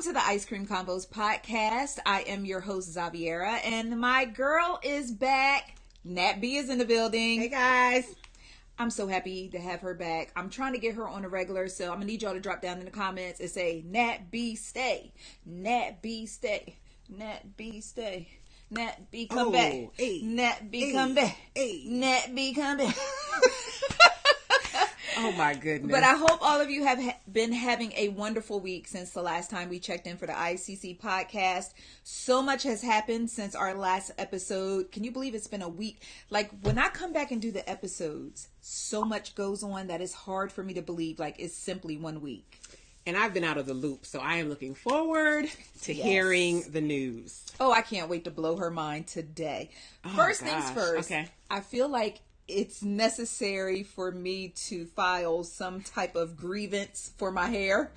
to the Ice Cream Convos podcast. I am your host, Xaviera, and my girl is back. Nat B is in the building. Hey, guys. I'm so happy to have her back. I'm trying to get her on a regular, so I'm going to need y'all to drop down in the comments and say, Nat B, stay. Nat B, stay. Nat B, stay. Nat B, come back. Hey, Nat B, come back. Hey. Nat B, come back. Oh my goodness. But I hope all of you have been having a wonderful week since the last time we checked in for the ICC podcast. So much has happened since our last episode. Can you believe it's been a week? Like, when I come back and do the episodes, so much goes on that it's hard for me to believe, like, it's simply 1 week. And I've been out of the loop, so I am looking forward to hearing the news. Oh, I can't wait to blow her mind today. First things first. Okay. I feel like it's necessary for me to file some type of grievance for my hair.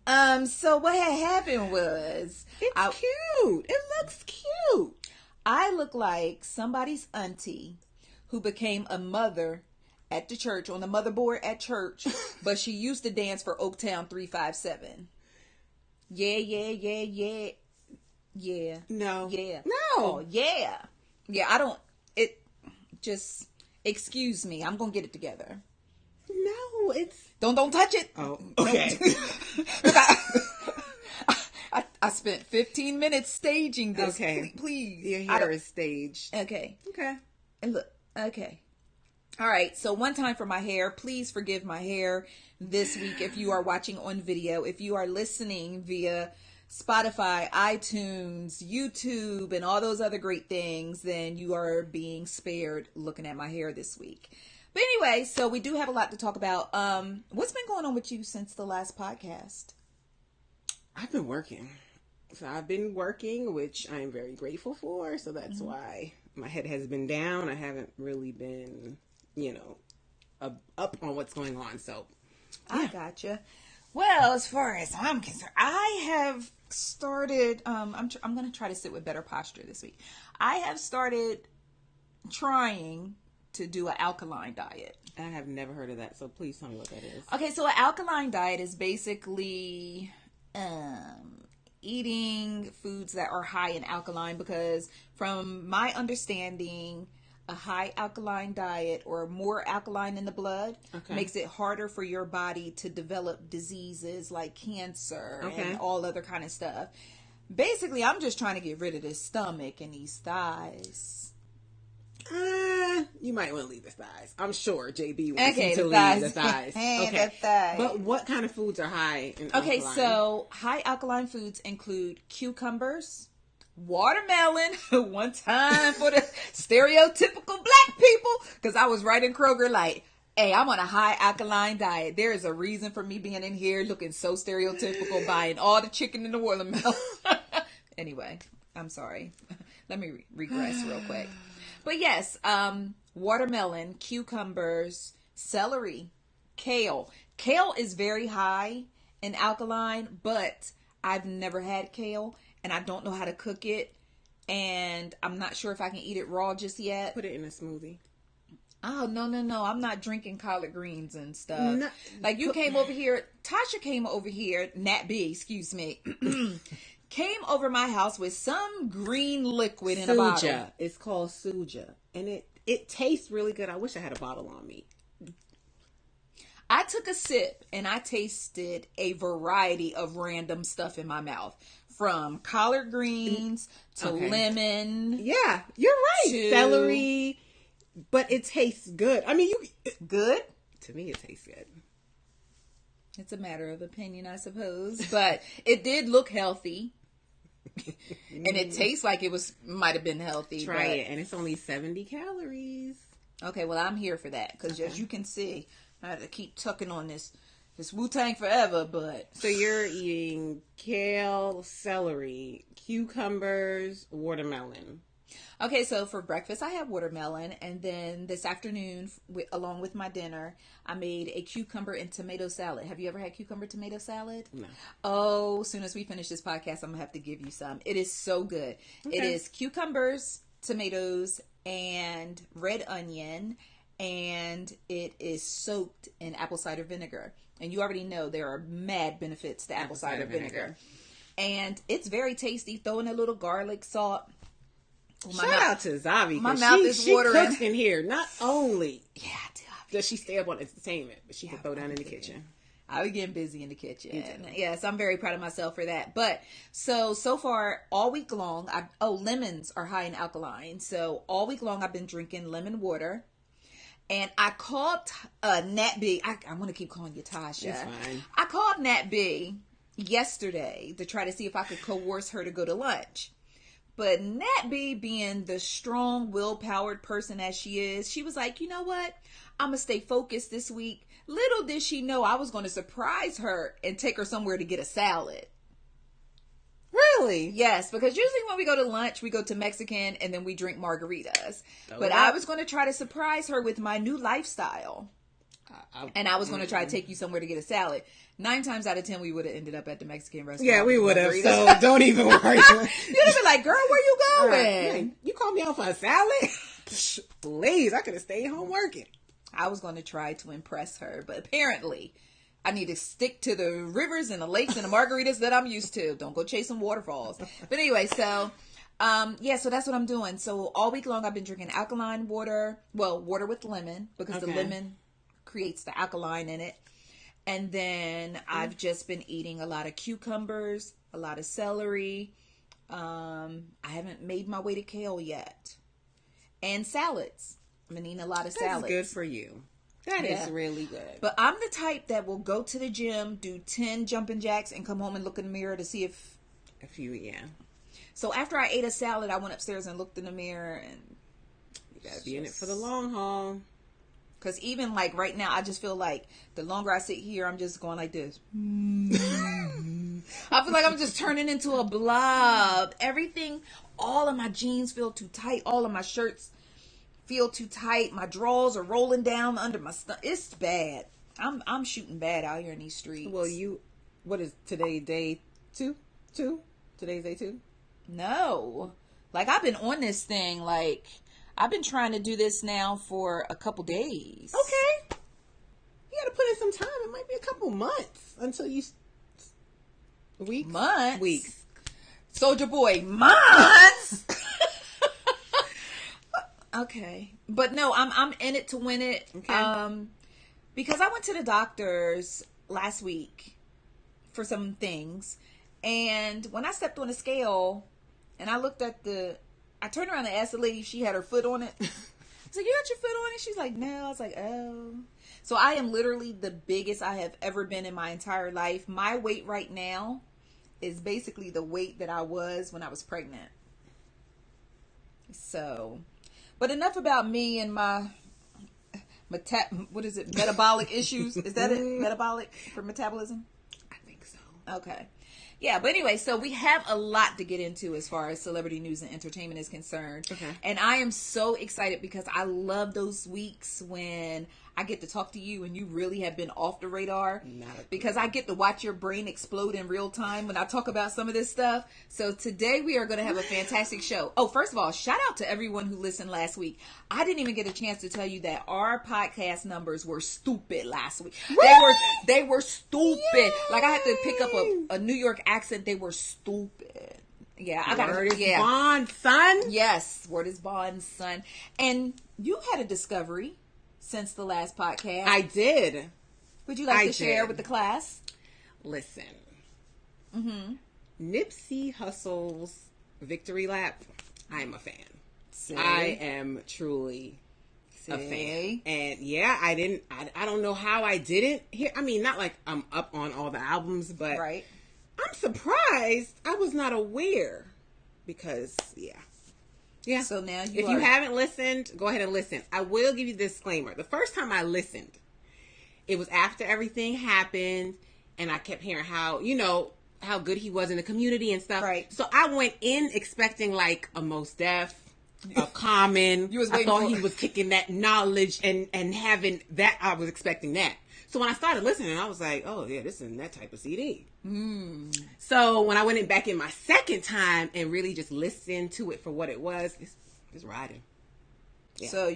So what had happened was... It's cute. It looks cute. I look like somebody's auntie who became a mother at the church, on the motherboard at church, but she used to dance for Oaktown 357. Yeah. No. Yeah. No. Oh, yeah. Yeah, I don't... It just... Excuse me, I'm gonna get it together. No, it's... Don't touch it. Oh, okay. I spent 15 minutes staging this. Okay. Please. Your hair is staged. Okay. Okay. And look, okay. All right, so one time for my hair. Please forgive my hair this week if you are watching on video. If you are listening via Spotify, iTunes, YouTube, and all those other great things, then you are being spared looking at my hair this week. But anyway, so we do have a lot to talk about. What's been going on with you since the last podcast? I've been working. So I've been working, which I am very grateful for. So that's why my head has been down. I haven't really been, up on what's going on. So yeah. I gotcha. Well, as far as I'm concerned, I have started, I'm going to try to sit with better posture this week. I have started trying to do an alkaline diet. I have never heard of that, so please tell me what that is. Okay, so an alkaline diet is basically eating foods that are high in alkaline, because from my understanding, a high alkaline diet or more alkaline in the blood makes it harder for your body to develop diseases like cancer and all other kind of stuff. Basically, I'm just trying to get rid of this stomach and these thighs. You might want to leave the thighs. I'm sure JB wants you to leave the thighs. The thighs. But what kind of foods are high in alkaline? Okay, so high alkaline foods include cucumbers, watermelon. One time for the stereotypical black people, because I was right in Kroger like, hey, I'm on a high alkaline diet. There is a reason for me being in here looking so stereotypical, buying all the chicken in the watermelon. Anyway, I'm sorry. Let me regress real quick. But yes, watermelon, cucumbers, celery, kale. Kale is very high in alkaline, but I've never had kale, and I don't know how to cook it, and I'm not sure if I can eat it raw just yet. Put it in a smoothie. Oh, no. I'm not drinking collard greens and stuff. No. Like, you came over here, Tasha came over here, Nat B, excuse me, came over my house with some green liquid in a bottle. It's called Suja, and it tastes really good. I wish I had a bottle on me. I took a sip and I tasted a variety of random stuff in my mouth, from collard greens to lemon. Yeah, you're right. Celery, but it tastes good. I mean, good? To me, it tastes good. It's a matter of opinion, I suppose, but it did look healthy. And it tastes like it might have been healthy. Try it, and it's only 70 calories. Okay, well, I'm here for that, because as you can see, I had to keep tucking on this Wu-Tang forever, but... So you're eating kale, celery, cucumbers, watermelon. Okay, so for breakfast, I had watermelon, and then this afternoon, along with my dinner, I made a cucumber and tomato salad. Have you ever had cucumber tomato salad? No. Oh, as soon as we finish this podcast, I'm going to have to give you some. It is so good. Okay. It is cucumbers, tomatoes, and red onion, and it is soaked in apple cider vinegar. And you already know there are mad benefits to apple cider vinegar. And it's very tasty. Throw in a little garlic, salt. Shout out to Zavi. My mouth is watering. She cooks in here. Not only Yeah, does she stay up on entertainment, but she can throw down in the kitchen. I was getting busy in the kitchen. Yes, I'm very proud of myself for that. But so far all week long, lemons are high in alkaline. So all week long I've been drinking lemon water. And I called Nat B. I want to keep calling you Tasha. It's fine. I called Nat B yesterday to try to see if I could coerce her to go to lunch. But Nat B, being the strong, will-powered person as she is, she was like, you know what? I'm going to stay focused this week. Little did she know I was going to surprise her and take her somewhere to get a salad. Really? Yes, because usually when we go to lunch, we go to Mexican and then we drink margaritas. But I was going to try to surprise her with my new lifestyle. And I was going to try to take you somewhere to get a salad. 9 times out of 10, we would have ended up at the Mexican restaurant. Yeah, we would have. So don't even worry. You'd have been like, girl, where you going? You called me out for a salad? Please, I could have stayed home working. I was going to try to impress her, but apparently I need to stick to the rivers and the lakes and the margaritas that I'm used to. Don't go chasing waterfalls. But anyway, so so that's what I'm doing. So all week long I've been drinking alkaline water. Well, water with lemon, because the lemon creates the alkaline in it. And then I've just been eating a lot of cucumbers, a lot of celery. I haven't made my way to kale yet. And salads. I've been eating a lot of salads. That's good for you. That is really good. But I'm the type that will go to the gym, do 10 jumping jacks, and come home and look in the mirror to see if... So after I ate a salad, I went upstairs and looked in the mirror, and... You gotta be in it for the long haul. Because even like right now, I just feel like the longer I sit here, I'm just going like this. I feel like I'm just turning into a blob. Everything, all of my jeans feel too tight. All of my shirts feel too tight. My drawers are rolling down under my stomach. It's bad. I'm shooting bad out here in these streets. Well, what is today, day 2? Today's day 2? No. Like, I've been on this thing, like... I've been trying to do this now for a couple days. Okay. You got to put in some time. It might be a couple months until you... Weeks? Months? Weeks. Soldier Boy, months? Okay. But no, I'm in it to win it. Okay. Because I went to the doctor's last week for some things. And when I stepped on the scale and I looked at I turned around and asked the lady if she had her foot on it. I was like, you got your foot on it? She's like, no. I was like, oh. So I am literally the biggest I have ever been in my entire life. My weight right now is basically the weight that I was when I was pregnant. So, but enough about me and my metabolic issues. Is that it? Metabolic for metabolism? I think so. Okay. Yeah, but anyway, so we have a lot to get into as far as celebrity news and entertainment is concerned. Okay. And I am so excited because I love those weeks when I get to talk to you and you really have been off the radar. Because I get to watch your brain explode in real time when I talk about some of this stuff. So today we are going to have a fantastic show. Oh, first of all, shout out to everyone who listened last week. I didn't even get a chance to tell you that our podcast numbers were stupid last week. Really? They were stupid. Yay! Like I had to pick up a New York accent. They were stupid. Yeah, I got Word is Bond's son. Yes, word is Bond's son. And you had a discovery since the last podcast. I did. Would you like to share with the class? Listen. Nipsey Hussle's victory lap. I'm a fan. See? I am truly a fan. And yeah, I don't know how I didn't hear. I mean, not like I'm up on all the albums, but right. I'm surprised I was not aware because, yeah. So now if you haven't listened, go ahead and listen. I will give you the disclaimer. The first time I listened, it was after everything happened, and I kept hearing how good he was in the community and stuff. Right. So I went in expecting like a Mos Def, a Common. I thought he was kicking that knowledge and having that. I was expecting that. So when I started listening, I was like, oh, yeah, this is that type of CD. So when I went back in my second time and really just listened to it for what it was, it's riding. Yeah. So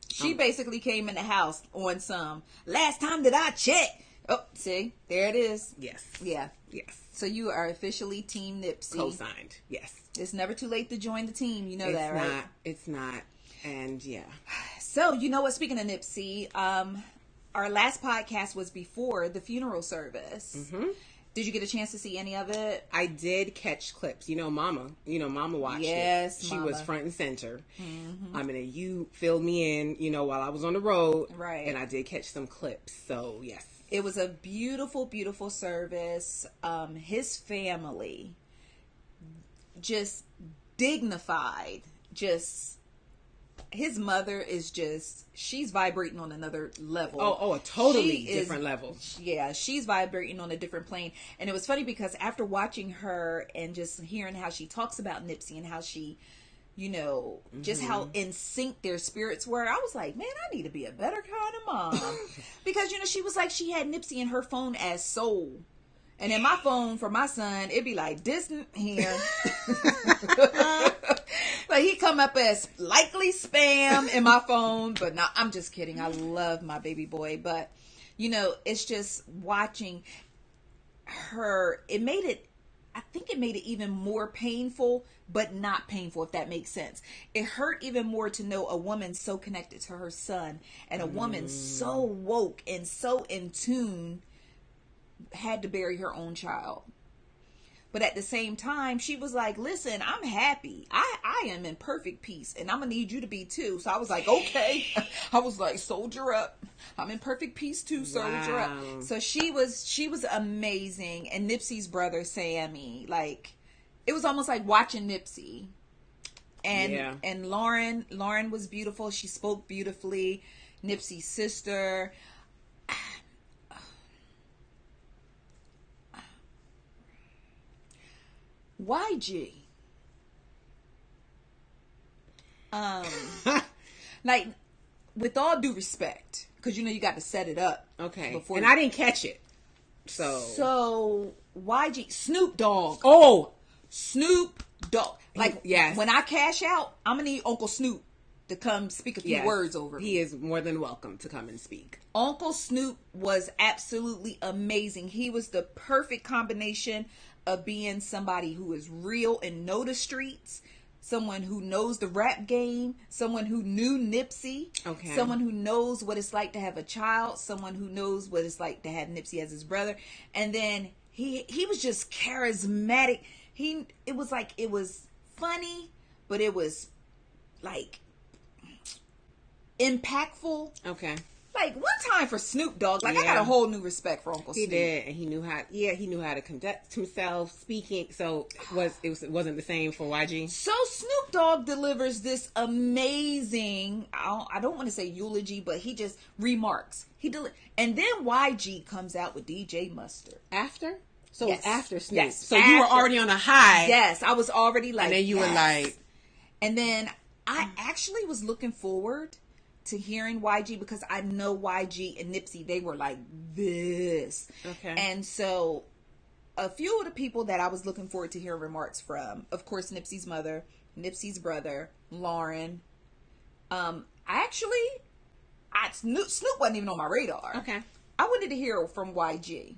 she basically came in the house on some, last time that I checked, Oh, see, there it is. Yes. Yeah. Yes. So you are officially Team Nipsey. Co-signed. Yes. It's never too late to join the team. You know that, right? It's not. And yeah. So, you know what? Speaking of Nipsey, our last podcast was before the funeral service. Mm-hmm. Did you get a chance to see any of it? I did catch clips. Mama watched it. Yes, she Mama was front and center. Mm-hmm. I mean, you filled me in, while I was on the road. Right. And I did catch some clips. So, yes. It was a beautiful, beautiful service. His family, just dignified, his mother is she's vibrating on another level. Oh, a totally different level. Yeah, she's vibrating on a different plane. And it was funny because after watching her and just hearing how she talks about Nipsey and how she, just how in sync their spirits were, I was like, man, I need to be a better kind of mom. Because, she was like, she had Nipsey in her phone as soul. And in my phone for my son, it'd be like distant here. Like he come up as likely spam in my phone, but no, I'm just kidding. I love my baby boy, but it's just watching her. I think it made it even more painful, but not painful, if that makes sense. It hurt even more to know a woman so connected to her son and a woman so woke and so in tune had to bury her own child. But at the same time, she was like, listen, I'm happy. I am in perfect peace, and I'm going to need you to be too. So I was like, okay. I was like, soldier up. I'm in perfect peace too, soldier up. So she was amazing. And Nipsey's brother, Sammy, like, it was almost like watching Nipsey. And Lauren was beautiful. She spoke beautifully. Nipsey's sister. YG. Like, with all due respect, because you got to set it up. Okay. And I didn't catch it. So YG, Snoop Dogg. Oh, Snoop Dogg. Like, yes. When I cash out, I'm gonna need Uncle Snoop to come speak a few words over me. He is more than welcome to come and speak. Uncle Snoop was absolutely amazing. He was the perfect combination of being somebody who is real and know the streets, someone who knows the rap game, someone who knew Nipsey, someone who knows what it's like to have a child, someone who knows what it's like to have Nipsey as his brother, and then he was just charismatic. It was funny, but it was like impactful. Okay. Like, one time for Snoop Dogg, I got a whole new respect for Uncle Snoop. He did, and he knew how to conduct himself, speaking. So it wasn't the same for YG. So Snoop Dogg delivers this amazing, I don't want to say eulogy, but he just remarks. And then YG comes out with DJ Mustard. After? So yes. After Snoop. Yes. So you were already on a high. Yes, I was already like, and then you were like. And then I actually was looking forward to hearing YG, because I know YG and Nipsey, they were like this. Okay. And so a few of the people that I was looking forward to hearing remarks from, of course, Nipsey's mother, Nipsey's brother, Lauren. Snoop wasn't even on my radar. Okay. I wanted to hear from YG.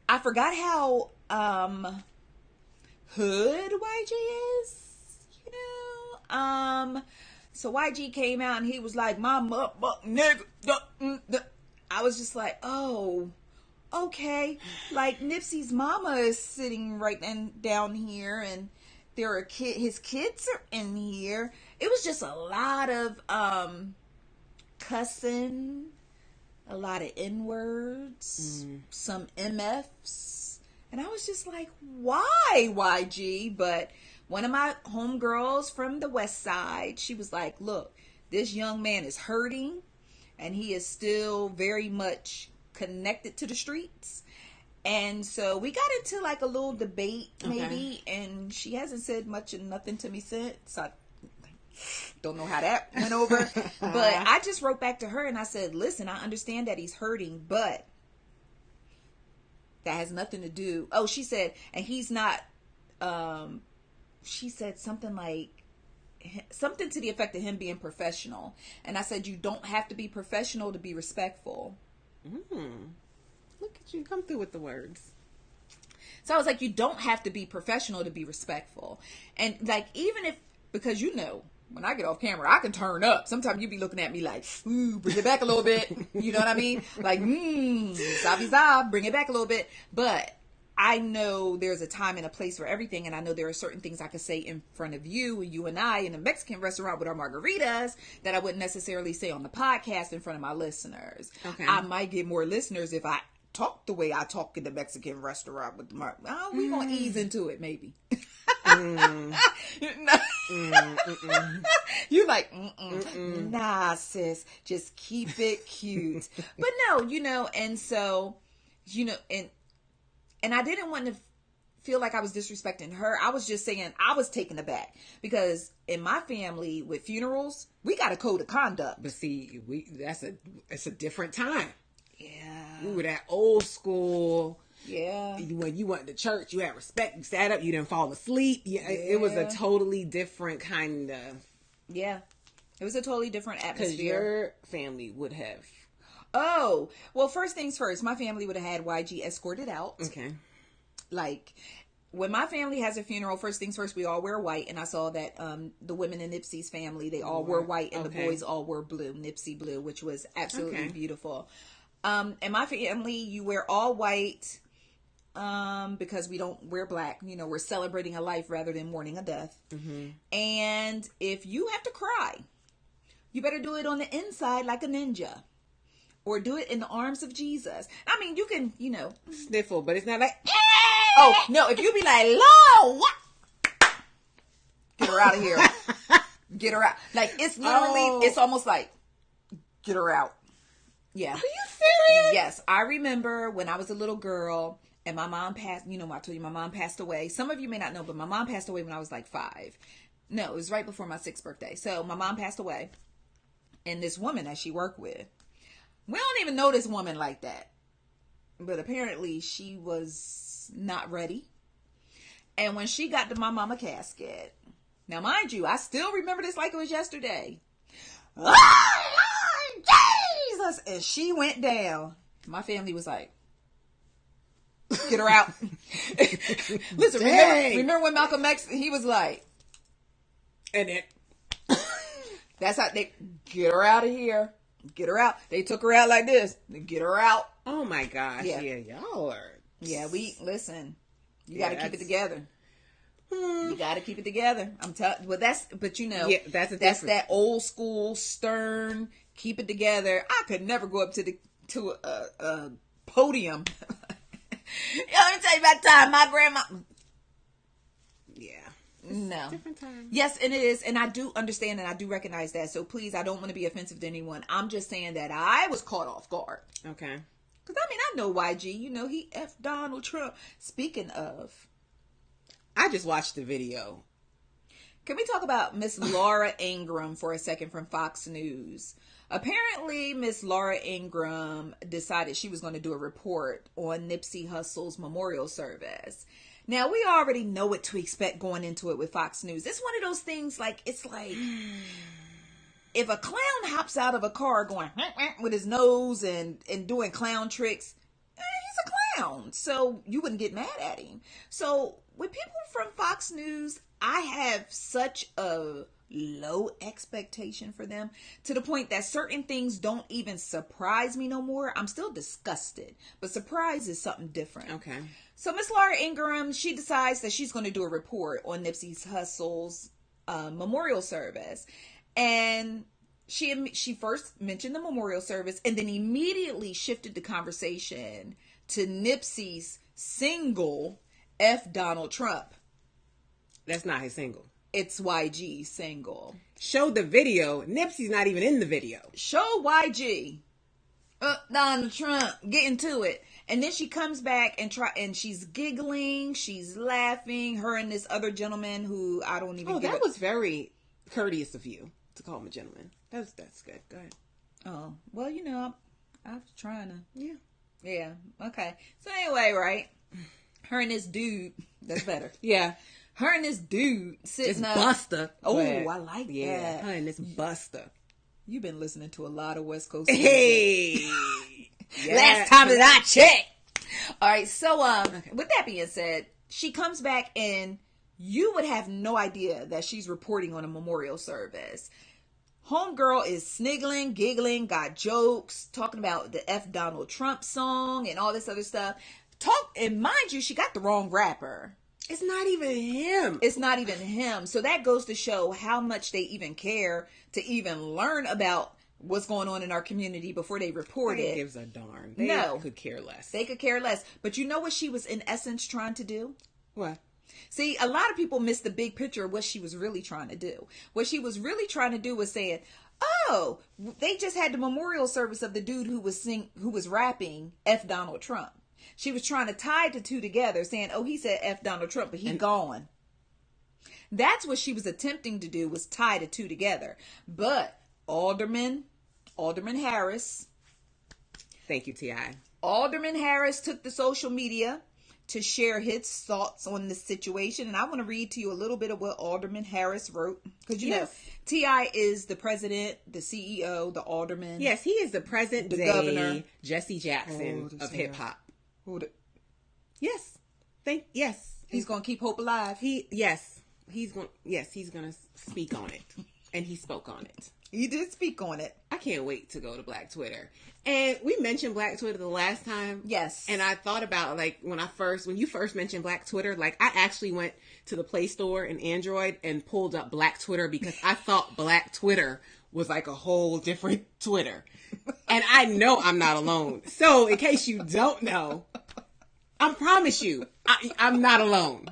I forgot how hood YG is, So YG came out and he was like, my nigga. I was just like, oh, okay. Like, Nipsey's mama is sitting right down here, and his kids are in here. It was just a lot of cussing, a lot of N-words, some MFs. And I was just like, why, YG? But one of my homegirls from the West Side, she was like, look, this young man is hurting, and he is still very much connected to the streets. And so we got into like a little debate maybe, and she hasn't said much and nothing to me since. I don't know how that went over. But I just wrote back to her and I said, listen, I understand that he's hurting, but that has nothing to do. Oh, she said, and he's not, she said something to the effect of him being professional. And I said, you don't have to be professional to be respectful. Look at you, come through with the words. So I was like, you don't have to be professional to be respectful. And like, even if, because you know, when I get off camera, I can turn up. Sometimes you be looking at me like, ooh, bring it back a little bit. You know what I mean? Like, zabi, bring it back a little bit. But I know there's a time and a place for everything. And I know there are certain things I could say in front of you and I in a Mexican restaurant with our margaritas that I wouldn't necessarily say on the podcast in front of my listeners. Okay. I might get more listeners if I talk the way I talk in the Mexican restaurant with the we gonna ease into it maybe. You like nah sis, just keep it cute. But no, you know, and so you know, and I didn't want to feel like I was disrespecting her. I was just saying I was taken aback because in my family with funerals we got a code of conduct. But see, it's a different time. Yeah. We were that old school. Yeah. When you went to church, you had respect. You sat up. You didn't fall asleep. Yeah. It was a totally different kind of. Yeah. It was a totally different atmosphere. Because your family would have. Oh. Well, first things first. My family would have had YG escorted out. Okay. Like, when my family has a funeral, first things first, we all wear white. And I saw that the women in Nipsey's family, they all wore white. And the boys all wore blue. Nipsey blue, which was absolutely beautiful. In my family, you wear all white because we don't wear black. You know, we're celebrating a life rather than mourning a death. Mm-hmm. And if you have to cry, you better do it on the inside like a ninja. Or do it in the arms of Jesus. I mean, you can, you know. Sniffle, but it's not like... Oh, no, if you be like, Lord, what? Get her out of here. Get her out. Like, it's literally, it's almost like, get her out. Yeah. Are you serious? Yes. I remember when I was a little girl and my mom passed, you know, I told you my mom passed away. Some of you may not know, but my mom passed away when I was like 5. No, it was right before my 6th birthday. So my mom passed away. And this woman that she worked with, we don't even know this woman like that. But apparently she was not ready. And when she got to my mama casket, now mind you, I still remember this like it was yesterday. Jesus! And she went down. My family was like, get her out. Listen, remember when Malcolm X, he was like, and it. That's how they, get her out of here. Get her out. They took her out like this. Get her out. Oh my gosh. Yeah, y'all are. Yeah, listen. You got to keep it together. You got to keep it together. I'm telling. But you know, that's that old school stern. Keep it together. I could never go up to a podium. Let me tell you about time. My grandma. Yeah. No. Different time. Yes, and it is. And I do understand and I do recognize that. So please, I don't want to be offensive to anyone. I'm just saying that I was caught off guard. Okay. Because, I mean, I know YG. You know, he F Donald Trump. Speaking of. I just watched the video. Can we talk about Miss Laura Ingraham for a second from Fox News? Apparently, Miss Laura Ingraham decided she was going to do a report on Nipsey Hussle's memorial service. Now, we already know what to expect going into it with Fox News. It's one of those things it's like if a clown hops out of a car going with his nose and doing clown tricks, he's a clown. So you wouldn't get mad at him. So with people from Fox News, I have such a low expectation for them to the point that certain things don't even surprise me no more. I'm still disgusted, but surprise is something different. Okay. So Miss Laura Ingraham, she decides that she's going to do a report on Nipsey Hussle's memorial service. And she first mentioned the memorial service and then immediately shifted the conversation to Nipsey's single, F Donald Trump. That's not his single. It's YG's single. Show the video. Nipsey's not even in the video. Show YG. Donald Trump. Get into it. And then she comes back and she's giggling. She's laughing. Her and this other gentleman who I don't even that was very courteous of you to call him a gentleman. That's good. Go ahead. Oh, well, you know, I'm trying to. Yeah. Yeah. Okay. So anyway, right? Her and this dude. That's better. Yeah. Her and this dude sitting up. Buster. Oh, I like that. Her and this Buster. You've been listening to a lot of West Coast. Hey. Last time that I checked. All right, so with that being said, she comes back and you would have no idea that she's reporting on a memorial service. Homegirl is sniggling, giggling, got jokes, talking about the F Donald Trump song and all this other stuff. And mind you, she got the wrong rapper. It's not even him. It's not even him. So that goes to show how much they even care to even learn about what's going on in our community before they report it. Gives a darn. They could care less. They could care less. But you know what she was in essence trying to do? What? See, a lot of people miss the big picture of what she was really trying to do. What she was really trying to do was saying, oh, they just had the memorial service of the dude who was rapping F Donald Trump. She was trying to tie the two together, saying, oh, he said F Donald Trump, but he gone. That's what she was attempting to do, was tie the two together. But Alderman Harris. Thank you, T.I. Alderman Harris took to social media to share his thoughts on this situation. And I want to read to you a little bit of what Alderman Harris wrote. Because, you know, T.I. is the president, the CEO, the alderman. Yes, he is the president, the governor. Jesse Jackson of hip-hop. Yes. He's going to keep hope alive. He's going to speak on it. And he spoke on it. He did speak on it. I can't wait to go to Black Twitter. And we mentioned Black Twitter the last time. Yes. And I thought about, like, when you first mentioned Black Twitter, like, I actually went to the Play Store in Android and pulled up Black Twitter because I thought Black Twitter was like a whole different Twitter. And I know I'm not alone. So, in case you don't know, I promise you, I'm not alone.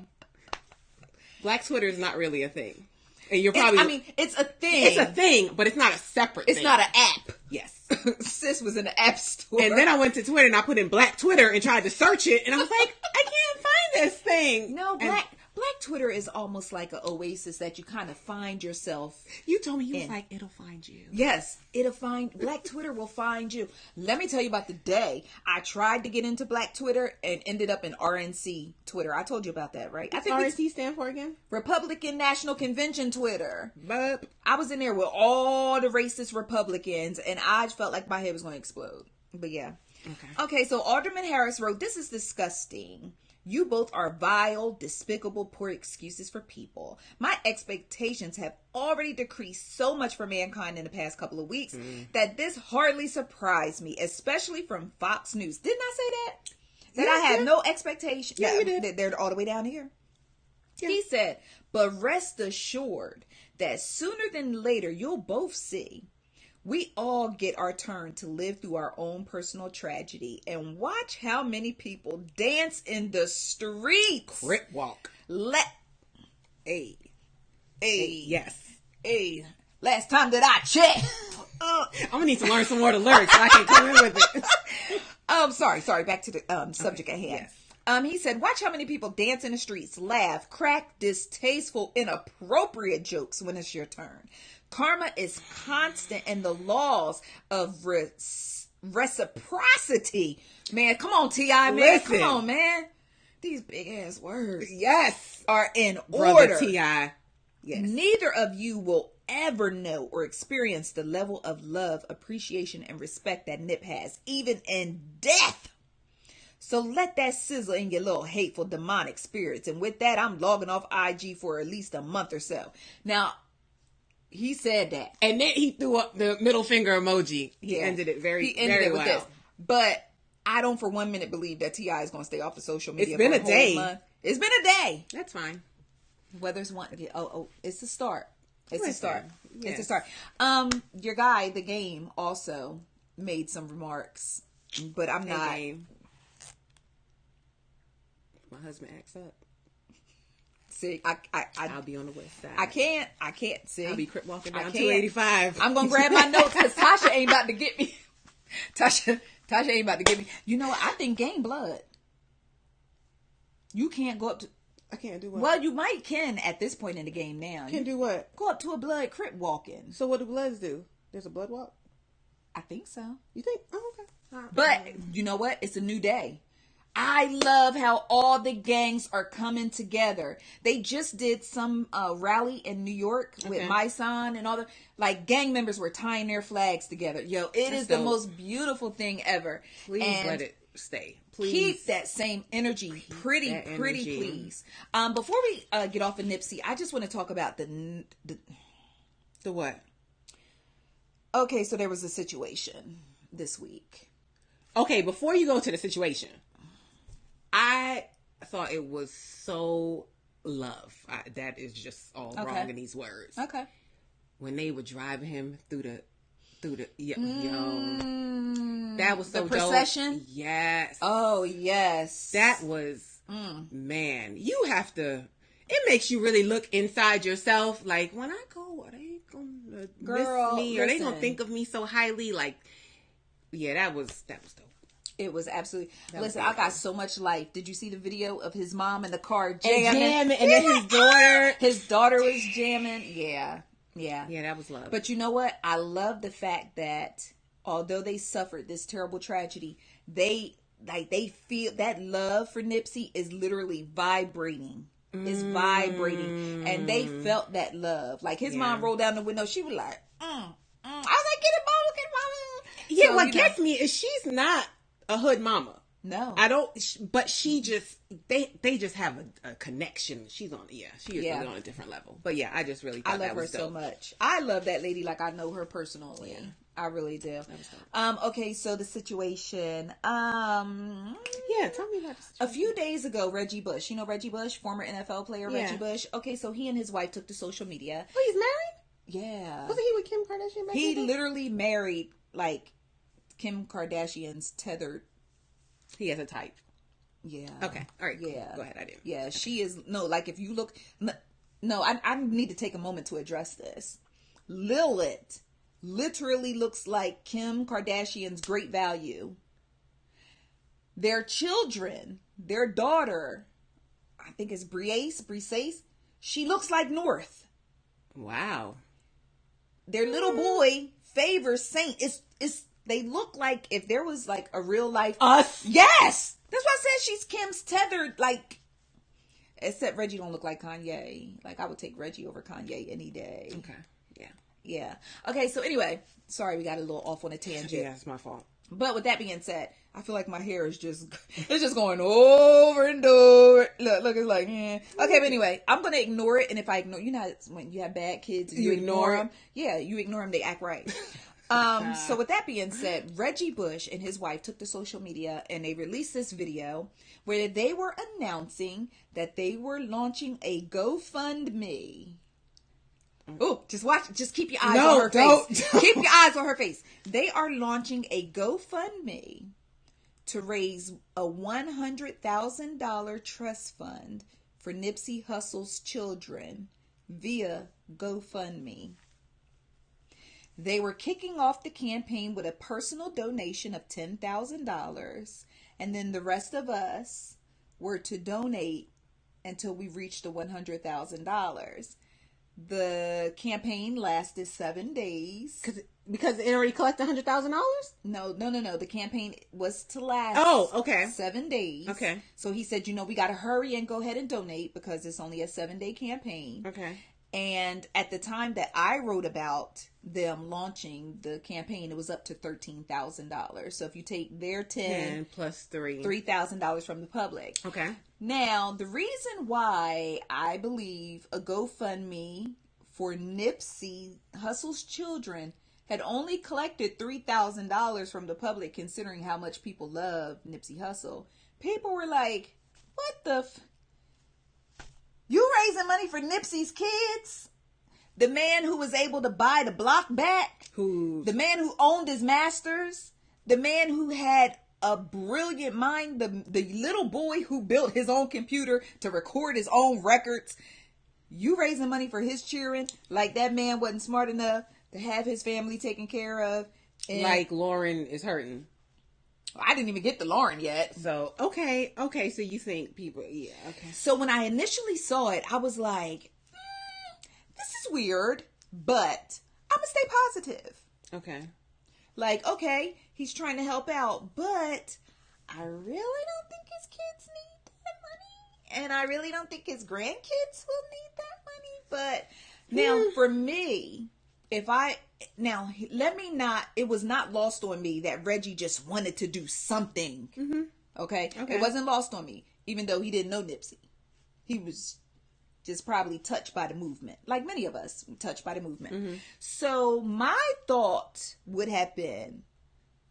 Black Twitter is not really a thing. And you're probably... it's a thing. It's a thing, but it's not a separate thing. It's not an app. Yes. Sis was in the app store. And then I went to Twitter and I put in Black Twitter and tried to search it. And I was like, I can't find this thing. No, Black Twitter is almost like an oasis that you kind of find yourself. You told me, was like, it'll find you. Yes, Black Twitter will find you. Let me tell you about the day I tried to get into Black Twitter and ended up in RNC Twitter. I told you about that, right? What's RNC stand for again? Republican National Convention Twitter. But I was in there with all the racist Republicans and I felt like my head was going to explode. But yeah. Okay, so Alderman Harris wrote, "This is disgusting. You both are vile, despicable, poor excuses for people. My expectations have already decreased so much for mankind in the past couple of weeks that this hardly surprised me, especially from Fox News." Didn't I say that? That I had no expectation. Yeah, you did. They're all the way down here. Yeah. He said, "But rest assured that sooner than later, you'll both see. We all get our turn to live through our own personal tragedy, and watch how many people dance in the streets. Crip walk. Yes. Last time that I checked." I'm gonna need to learn some more of the lyrics so I can come in with it. Sorry. Back to the subject at hand. Yes. He said, "Watch how many people dance in the streets, laugh, crack distasteful, inappropriate jokes when it's your turn. Karma is constant, and the laws of reciprocity." Man, come on, T.I., man. Listen. Come on, man. These big ass words. Yes. Are in Brother order. T.I. Yes. Neither of you will ever know or experience the level of love, appreciation, and respect that Nip has, even in death. So let that sizzle in your little hateful demonic spirits. And with that, I'm logging off IG for at least a month or so. Now, he said that. And then he threw up the middle finger emoji. He ended it very well. With this. But I don't for 1 minute believe that T.I. is going to stay off of social media. It's been a day. It's been a day. That's fine. Whether it's one, it's a start. It's a start. Yes. It's a start. Your guy, The Game, also made some remarks, but I'm not. Game. My husband acts up. See, I'll be on the west side. I can't. See, I'll be crip walking down 285. I'm gonna grab my notes because Tasha ain't about to get me. Tasha ain't about to get me. You know what? I think Game blood. You can't go up to. I can't do what? Well, you can at this point in the game now. Can do what? Go up to a blood crip walking. So what do bloods do? There's a blood walk? I think so. You think? Oh, okay. But you know what? It's a new day. I love how all the gangs are coming together. They just did some rally in New York with my son and all the like gang members were tying their flags together. Yo, it is the most beautiful thing ever. Please let it stay. Please keep that same energy. Pretty, please. Before we get off of Nipsey, I just want to talk about the what? Okay, so there was a situation this week. Okay, before you go to the situation, I thought it was so love. That is just all wrong in these words. Okay. When they were driving him through the yo, that was so the procession? Dope. Yes. Oh yes. That was man. You have to. It makes you really look inside yourself. Like when I go, are they gonna miss me? Are they gonna think of me so highly? Like, yeah, that was dope. It was absolutely. Listen, I got so much life. Did you see the video of his mom in the car jamming? And then his daughter. His daughter was jamming. Yeah. Yeah, that was love. But you know what? I love the fact that although they suffered this terrible tragedy, they feel that love for Nipsey is literally vibrating. It's vibrating. And they felt that love. Like his mom rolled down the window. She was like, I was like, get it, mama, get it, mama. Yeah, so, what gets me is she's not a hood mama. No, I don't. But she just they just have a connection. She's on. Yeah, she is really on a different level. But yeah, I just really thought I love her so much. I love that lady like I know her personally. Yeah. I really do. Okay, so the situation. Yeah, tell me about the situation. A few days ago, Reggie Bush. You know Reggie Bush, former NFL player Reggie Bush. Okay, so he and his wife took to social media. Oh, he's married? Yeah. Wasn't he with Kim Kardashian? He literally married like Kim Kardashian's tethered. He has a type. Yeah. Okay. All right. Yeah. Cool. Go ahead. I do. Yeah. She is like if you look. No, I need to take a moment to address this. Lilith literally looks like Kim Kardashian's great value. Their children, their daughter, I think it's Briace. She looks like North. Wow. Their little boy favors Saint. It's they look like if there was like a real life us. Yes, that's why I said she's Kim's tethered. Like, except Reggie don't look like Kanye. Like I would take Reggie over Kanye any day. Okay. Yeah. Okay. So anyway, sorry we got a little off on a tangent. Yeah, it's my fault. But with that being said, I feel like my hair is just going over and over. Look, it's like, Okay, but anyway, I'm going to ignore it. And if I ignore, you know, when you have bad kids, and you ignore them. Yeah, you ignore them, they act right. So with that being said, Reggie Bush and his wife took to social media and they released this video where they were announcing that they were launching a GoFundMe. Oh, just watch. Just keep your eyes on her face. Keep your eyes on her face. They are launching a GoFundMe to raise a $100,000 trust fund for Nipsey Hussle's children via GoFundMe. They were kicking off the campaign with a personal donation of $10,000, and then the rest of us were to donate until we reached the $100,000. The campaign lasted 7 days. Because it already collected $100,000? No. The campaign was to last 7 days. Okay. So he said, we got to hurry and go ahead and donate because it's only a 7-day campaign. Okay. And at the time that I wrote about them launching the campaign, it was up to $13,000. So if you take their 10 plus $3,000 from the public. Okay. Now, the reason why I believe a GoFundMe for Nipsey Hussle's children had only collected $3,000 from the public, considering how much people love Nipsey Hussle, people were like, what the you raising money for Nipsey's kids? The man who was able to buy the block back? The man who owned his masters? The man who had a brilliant mind? The little boy who built his own computer to record his own records? You raising money for his children? Like that man wasn't smart enough to have his family taken care of? And like Lauren is hurting. I didn't even get to Lauren yet. So, okay. So you think people, okay. So when I initially saw it, I was like, this is weird, but I'm going to stay positive. Okay. Like, okay, he's trying to help out, but I really don't think his kids need that money. And I really don't think his grandkids will need that money. But now for me, it was not lost on me that Reggie just wanted to do something. Mm-hmm. Okay? It wasn't lost on me, even though he didn't know Nipsey. He was just probably touched by the movement, like many of us touched by the movement. Mm-hmm. So my thought would have been,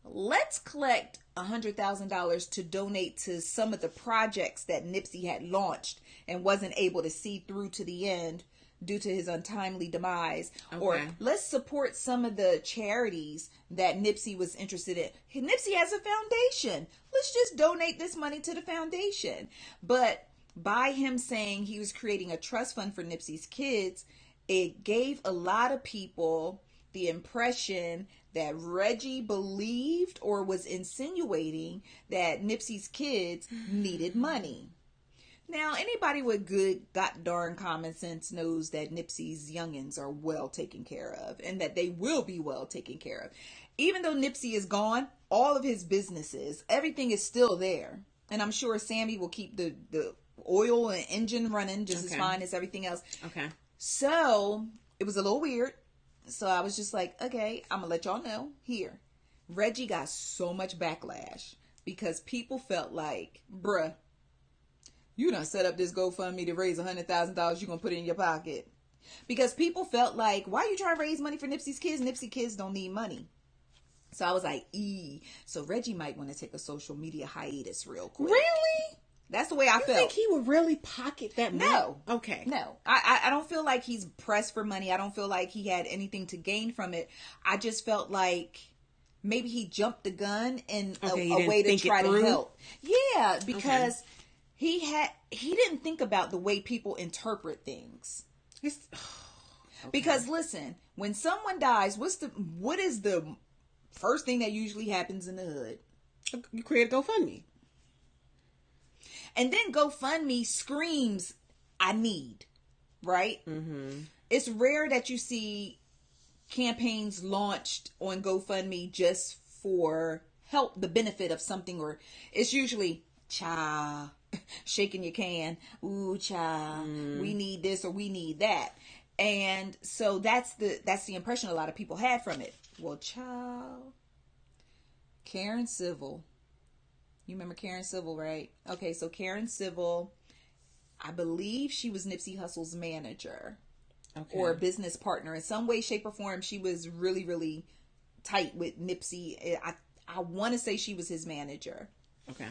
let's collect $100,000 to donate to some of the projects that Nipsey had launched and wasn't able to see through to the end due to his untimely demise. Okay. Or let's support some of the charities that Nipsey was interested in. Nipsey has a foundation. Let's just donate this money to the foundation. But by him saying he was creating a trust fund for Nipsey's kids, it gave a lot of people the impression that Reggie believed or was insinuating that Nipsey's kids needed money. Now, anybody with good, god darn common sense knows that Nipsey's youngins are well taken care of and that they will be well taken care of. Even though Nipsey is gone, all of his businesses, everything is still there. And I'm sure Sammy will keep the oil and engine running just as fine as everything else. Okay. So it was a little weird. So I was just like, okay, I'm going to let y'all know here. Reggie got so much backlash because people felt like, bruh, you done set up this GoFundMe to raise $100,000 you're going to put it in your pocket. Because people felt like, why are you trying to raise money for Nipsey's kids? Nipsey kids don't need money. So I was like, so Reggie might want to take a social media hiatus real quick. Really? That's the way I felt. You think he would really pocket that money? No. Okay. No. I don't feel like he's pressed for money. I don't feel like he had anything to gain from it. I just felt like maybe he jumped the gun in a way to try to help. Yeah, because he didn't think about the way people interpret things. Because listen, when someone dies, what is the first thing that usually happens in the hood? You create a GoFundMe. And then GoFundMe screams, I need, right? Mm-hmm. It's rare that you see campaigns launched on GoFundMe just for help, the benefit of something, or it's usually, cha, shaking your can, ooh, cha, we need this or we need that. And so that's the impression a lot of people had from it. Well, child, Karen Civil. You remember Karen Civil, right? Okay, so Karen Civil, I believe she was Nipsey Hussle's manager or business partner. In some way, shape, or form, she was really, really tight with Nipsey. I want to say she was his manager. Okay.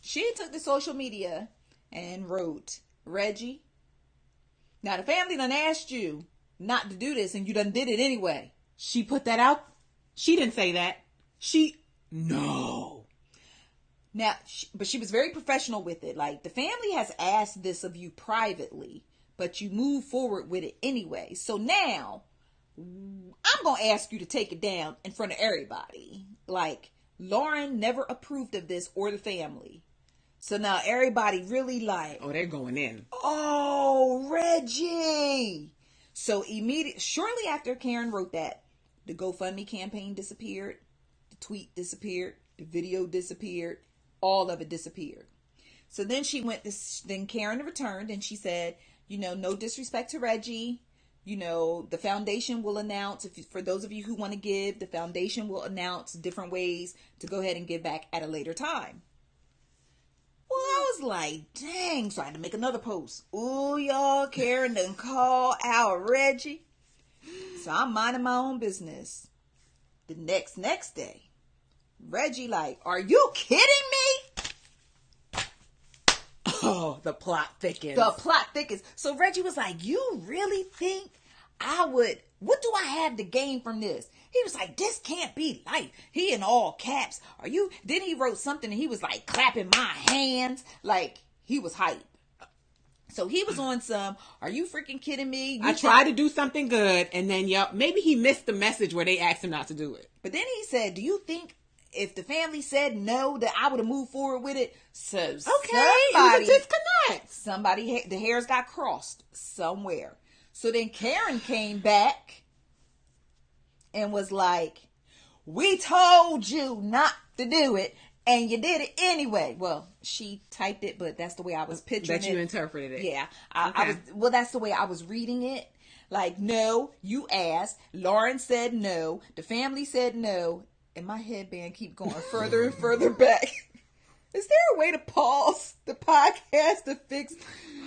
She took the social media and wrote, Reggie, now the family done asked you not to do this and you done did it anyway. She put that out? She didn't say that. No. Now, but she was very professional with it. Like, the family has asked this of you privately, but you move forward with it anyway. So now, I'm going to ask you to take it down in front of everybody. Like, Lauren never approved of this or the family. So now everybody really like, oh, they're going in. Oh, Reggie. So shortly after Karen wrote that, the GoFundMe campaign disappeared. The tweet disappeared. The video disappeared. All of it disappeared. So then then Karen returned and she said, no disrespect to Reggie. The foundation will announce, for those of you who want to give, the foundation will announce different ways to go ahead and give back at a later time. Well, I was like, dang, so I had to make another post. Ooh, y'all, Karen done call out Reggie. So I'm minding my own business. The next day, Reggie like, are you kidding me? Oh, the plot thickens. So Reggie was like, you really think what do I have to gain from this? He was like, this can't be life. He in all caps. Then he wrote something and he was like clapping my hands. Like, he was hype. So he was on some, are you freaking kidding me? I tried to do something good, and then maybe he missed the message where they asked him not to do it. But then he said, do you think if the family said no, that I would have moved forward with it? So it was a disconnect. Somebody, the hairs got crossed somewhere. So then Karen came back and was like, we told you not to do it. And you did it anyway. Well, she typed it, but that's the way I was picturing it. That you interpreted it. Yeah. I was, that's the way I was reading it. Like, no, you asked. Lauren said no. The family said no. And my headband keep going further and further back. Is there a way to pause the podcast to fix?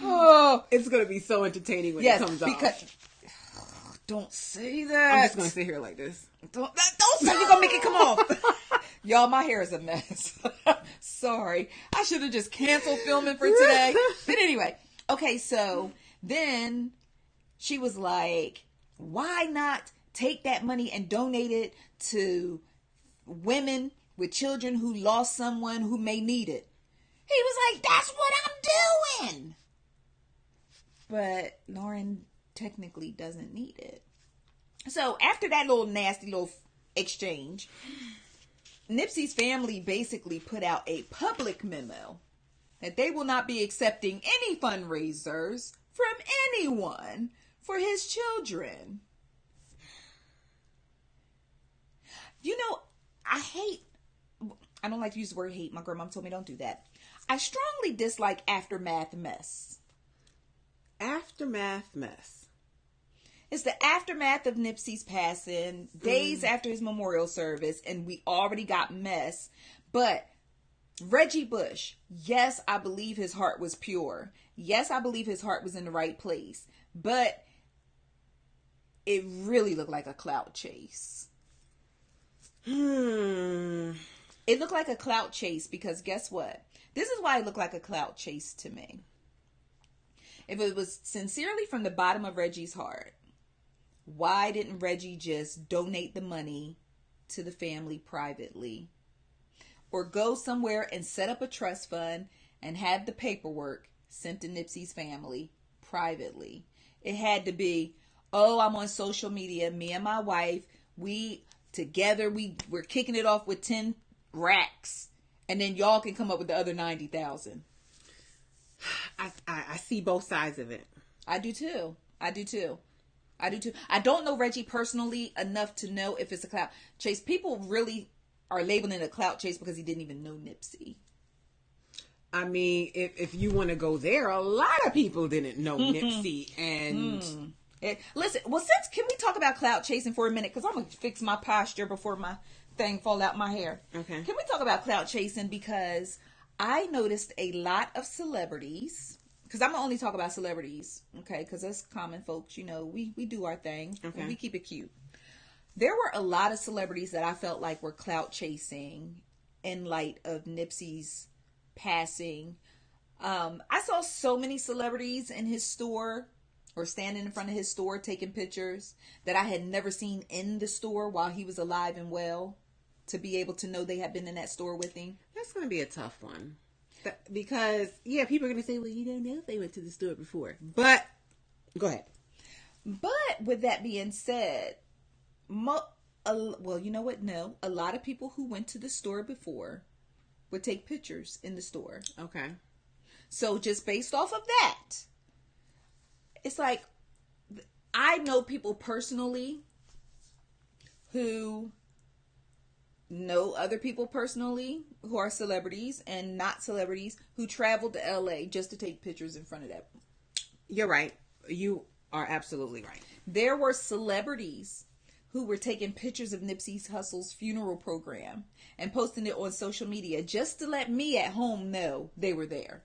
Oh, it's going to be so entertaining when it comes off. Don't say that. I'm just going to sit here like this. Don't say you're going to make it come off. Y'all, my hair is a mess. Sorry. I should have just canceled filming for today. But anyway. Okay, so then she was like, why not take that money and donate it to women with children who lost someone who may need it? He was like, that's what I'm doing. But Lauren technically doesn't need it. So after that little nasty little exchange, Nipsey's family basically put out a public memo that they will not be accepting any fundraisers from anyone for his children. You know, I don't like to use the word hate. My grandma told me don't do that. I strongly dislike aftermath mess. Aftermath mess. It's the aftermath of Nipsey's passing, days after his memorial service, and we already got mess. But Reggie Bush, yes, I believe his heart was pure. Yes, I believe his heart was in the right place. But it really looked like a clout chase. It looked like a clout chase because guess what? This is why it looked like a clout chase to me. If it was sincerely from the bottom of Reggie's heart, why didn't Reggie just donate the money to the family privately? Or go somewhere and set up a trust fund and have the paperwork sent to Nipsey's family privately? It had to be, oh, I'm on social media, me and my wife, we together, we're kicking it off with 10 racks, and then y'all can come up with the other 90,000. I see both sides of it. I do too. I don't know Reggie personally enough to know if it's a clout chase. People really are labeling it a clout chase because he didn't even know Nipsey. I mean, if you want to go there, a lot of people didn't know Nipsey. And listen, well, can we talk about clout chasing for a minute? Because I'm going to fix my posture before my thing fall out my hair. Okay. Can we talk about clout chasing? Because I noticed a lot of celebrities, because I'm going to only talk about celebrities, okay? Because us common folks, you know, we do our thing. Okay. And we keep it cute. There were a lot of celebrities that I felt like were clout chasing in light of Nipsey's passing. I saw so many celebrities in his store or standing in front of his store taking pictures that I had never seen in the store while he was alive and well, to be able to know they had been in that store with him. That's going to be a tough one. Because, yeah, people are going to say, well, you don't know if they went to the store before. But, go ahead. But, with that being said, well, you know what? No. A lot of people who went to the store before would take pictures in the store. Okay. So, just based off of that, it's like, I know people personally who know other people personally who are celebrities and not celebrities who traveled to LA just to take pictures in front of that. You're right. You are absolutely right. There were celebrities who were taking pictures of Nipsey Hussle's funeral program and posting it on social media just to let me at home know they were there.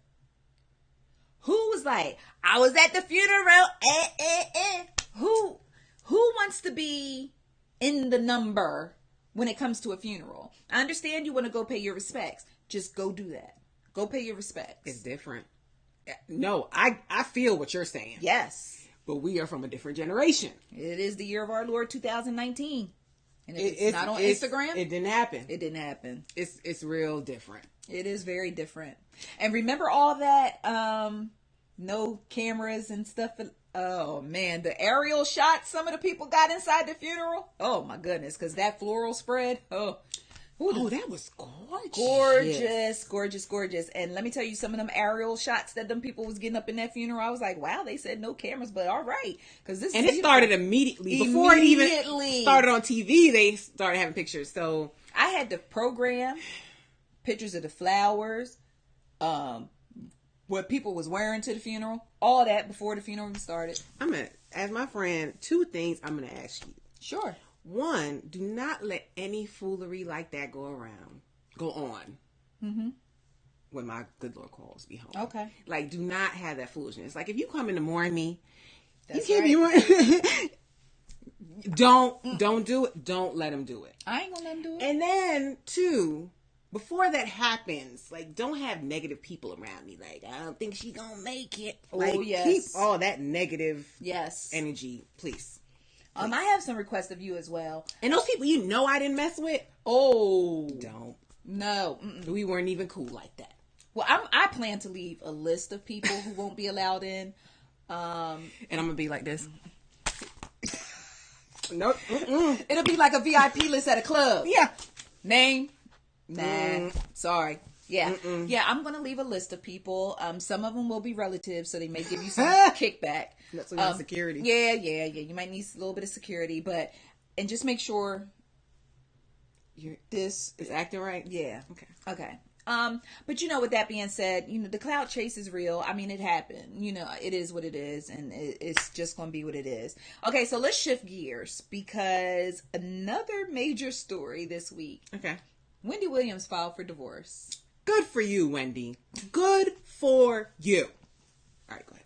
Who was like, I was at the funeral. Who wants to be in the number when it comes to a funeral? I understand you want to go pay your respects. Just go do that. Go pay your respects. It's different. No, I feel what you're saying. Yes. But we are from a different generation. It is the year of our Lord 2019. And if it's not on Instagram, it didn't happen. It didn't happen. It's real different. It is very different. And remember all that no cameras and stuff. Oh man, the aerial shots some of the people got inside the funeral. Oh my goodness, because that floral spread. Oh, that was gorgeous. Gorgeous. And let me tell you, some of them aerial shots that them people was getting up in that funeral, I was like, wow, they said no cameras, but all right, because this. And it started immediately before it even started on TV. They started having pictures. So I had to program pictures of the flowers, what people was wearing to the funeral, all that before the funeral started. As my friend, 2 things I'm gonna ask you. Sure. 1, do not let any foolery like that go on. Mm-hmm. When my good Lord calls me home. Okay. Like, do not have that foolishness. Like, if you come in to mourn me, that's right. Don't do it. Don't let him do it. I ain't gonna let him do it. And then 2, before that happens, like, don't have negative people around me. Like, I don't think she gonna make it. Like, yes. Keep all that negative yes energy, please. I have some requests of you as well. And those people I didn't mess with. Oh, don't. No, we weren't even cool like that. Well, I plan to leave a list of people who won't be allowed in. And I'm gonna be like this. Nope. It'll be like a VIP list at a club. Yeah. Name? Nah. Sorry. Yeah. Yeah, I'm going to leave a list of people. Some of them will be relatives, so they may give you some kickback. That's some security. Yeah. You might need a little bit of security, and just make sure this is acting right. Yeah. Okay. But with that being said, the cloud chase is real. I mean, it happened. It is what it is, and it's just going to be what it is. Okay, so let's shift gears because another major story this week. Okay. Wendy Williams filed for divorce. Good for you, Wendy. Good for you. All right, go ahead.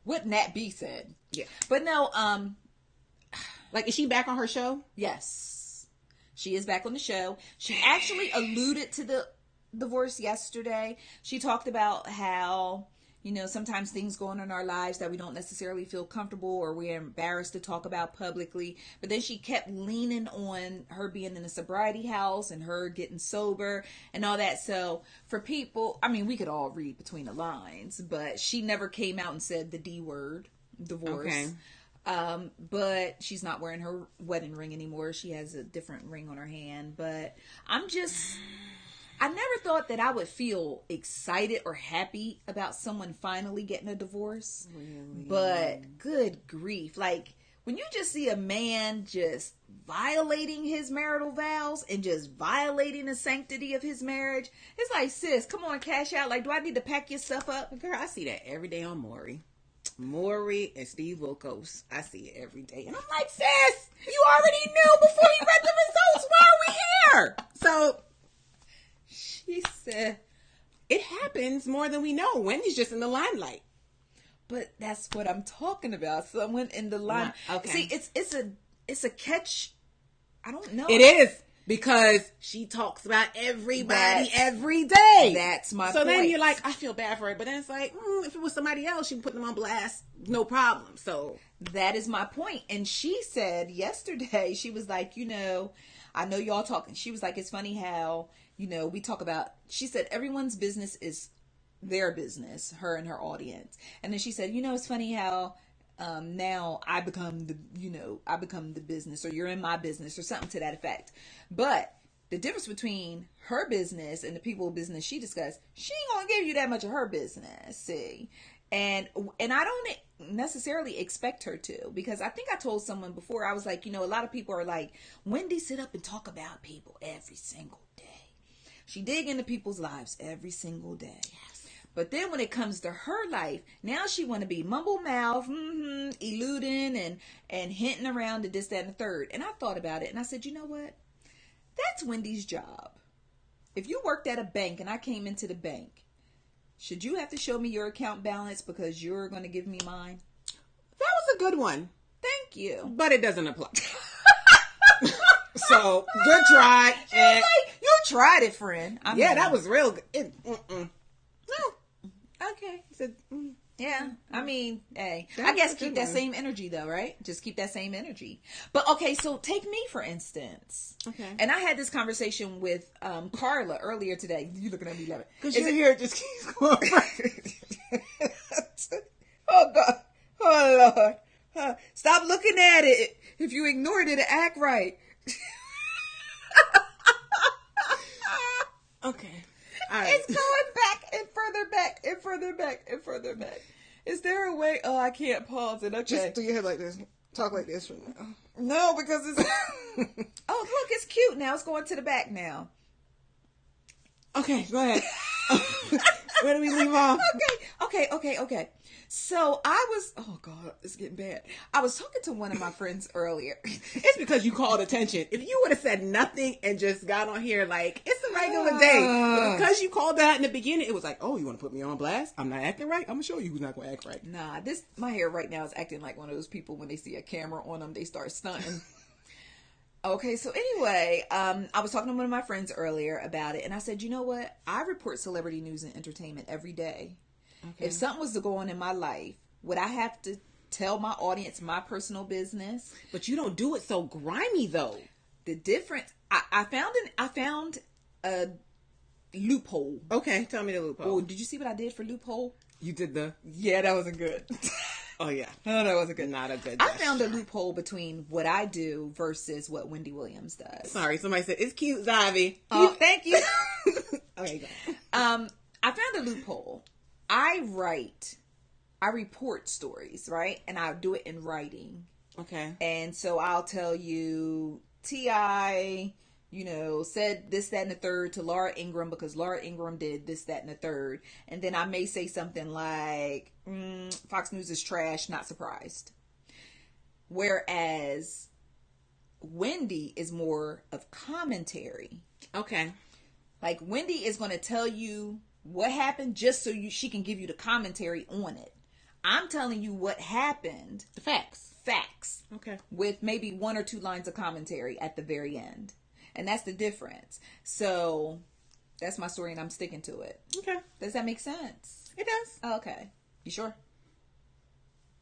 What Nat B said. Yeah. But no, like, is she back on her show? Yes. She is back on the show. She actually alluded to the divorce yesterday. She talked about how, sometimes things go on in our lives that we don't necessarily feel comfortable or we're embarrassed to talk about publicly. But then she kept leaning on her being in a sobriety house and her getting sober and all that. So for people, I mean, we could all read between the lines, but she never came out and said the D word, divorce. Okay. But she's not wearing her wedding ring anymore. She has a different ring on her hand. But I never thought that I would feel excited or happy about someone finally getting a divorce. Really? But good grief. Like, when you just see a man just violating his marital vows and just violating the sanctity of his marriage, it's like, sis, come on, cash out. Like, do I need to pack your stuff up? Girl, I see that every day on Maury and Steve Wilkos. I see it every day. And I'm like, sis, you already knew before you read the results. Why are we here? So she said, it happens more than we know. Wendy's just in the limelight. But that's what I'm talking about. Someone in the line. Okay. See, it's a catch. I don't know. It is. Because she talks about everybody every day. That's my point. So then you're like, I feel bad for her. But then it's like, if it was somebody else, she'd put them on blast. No problem. So that is my point. And she said yesterday, she was like, I know y'all talking. She was like, it's funny how, we talk about, she said, everyone's business is their business, her and her audience. And then she said, it's funny how now I become the business, or you're in my business, or something to that effect. But the difference between her business and the people's business she discussed, she ain't gonna give you that much of her business, see? And I don't necessarily expect her to, because I think I told someone before, I was like, a lot of people are like, Wendy sit up and talk about people every single day. She dig into people's lives every single day. Yes. But then when it comes to her life, now she want to be mumble mouth, eluding and hinting around to this, that, and the third. And I thought about it and I said, you know what? That's Wendy's job. If you worked at a bank and I came into the bank, should you have to show me your account balance because you're going to give me mine? That was a good one. Thank you. But it doesn't apply. So, good try. And you tried it, friend. That was real good. No. Okay. Yeah. I mean, hey. I guess keep that same energy, though, right? Just keep that same energy. But, okay, so take me, for instance. Okay. And I had this conversation with Carla earlier today. You looking at me laughing. Because your hair just keeps going right. Oh, God. Oh, Lord. Stop looking at it. If you ignored it, act right. Okay. All right. It's going back and further back and further back and further back. Is there a way? Oh, I can't pause it. Okay. Just do your head like this. Talk like this from now. No, because it's... Oh, look, it's cute now. It's going to the back now. Okay, go ahead. Where do we leave off? Okay. So I was, oh God, it's getting bad. I was talking to one of my friends earlier. It's because you called attention. If you would have said nothing and just got on here like, it's a regular day. But because you called that in the beginning, it was like, oh, you want to put me on blast? I'm not acting right? I'm going to show you who's not going to act right. Nah, my hair right now is acting like one of those people when they see a camera on them, they start stunting. Okay, so anyway, I was talking to one of my friends earlier about it, and I said, you know what? I report celebrity news and entertainment every day. Okay. If something was to go on in my life, would I have to tell my audience my personal business? But you don't do it so grimy, though. The difference, I found a loophole. Okay, tell me the loophole. Oh, did you see what I did for loophole? You did the... Yeah, that wasn't good. Oh, yeah. No, that wasn't good. Not a good I found a loophole between what I do versus what Wendy Williams does. Sorry, somebody said, it's cute, Zavi. Oh, thank you. Okay, go. I found a loophole. I report stories, right? And I do it in writing. Okay. And so I'll tell you, T.I., said this, that, and the third to Laura Ingraham because Laura Ingraham did this, that, and the third. And then I may say something like, Fox News is trash, not surprised. Whereas Wendy is more of commentary. Okay. Like Wendy is going to tell you what happened just so she can give you the commentary on it. I'm telling you what happened. The facts. Facts. Okay. With maybe 1 or 2 lines of commentary at the very end. And that's the difference. So that's my story and I'm sticking to it. Okay. Does that make sense? It does. Oh, okay. You sure?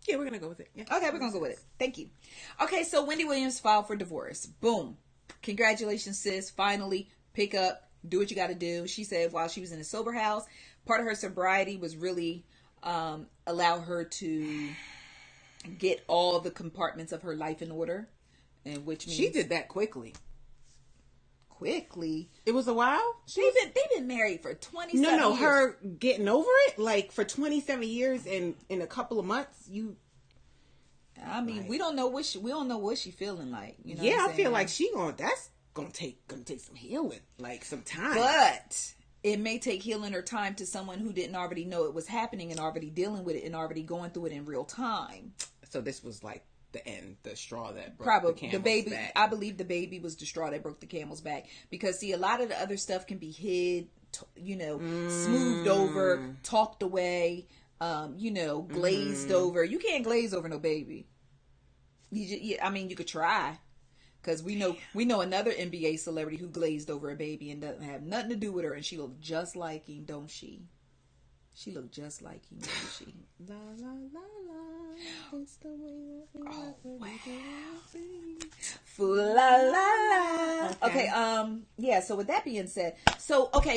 Yeah, we're going to go with it. Yeah. Okay, we're going to go with it. Thank you. Okay, so Wendy Williams filed for divorce. Boom. Congratulations, sis. Finally, pick up. Do what you got to do. She said while she was in a sober house, part of her sobriety was really allow her to get all the compartments of her life in order. And which means she did that quickly. Quickly. It was a while? They've been married for 27 years. No, her getting over it, like for 27 years and in a couple of months, I mean, we don't know what she feeling like. You know yeah, I feel like that's gonna take some healing, like some time. But it may take healing or time to someone who didn't already know it was happening and already dealing with it and already going through it in real time. So this was like the straw that broke the camel's baby back. I believe the baby was the straw that broke the camel's back, because see, a lot of the other stuff can be hid, smoothed over, talked away, glazed over. You can't glaze over no baby. You could try, because we know another NBA celebrity who glazed over a baby and doesn't have nothing to do with her, and she looked just like him, don't she? She looked just like him, don't she? La la la la. Oh, wow. Fool la la la. Okay, yeah, so with that being said,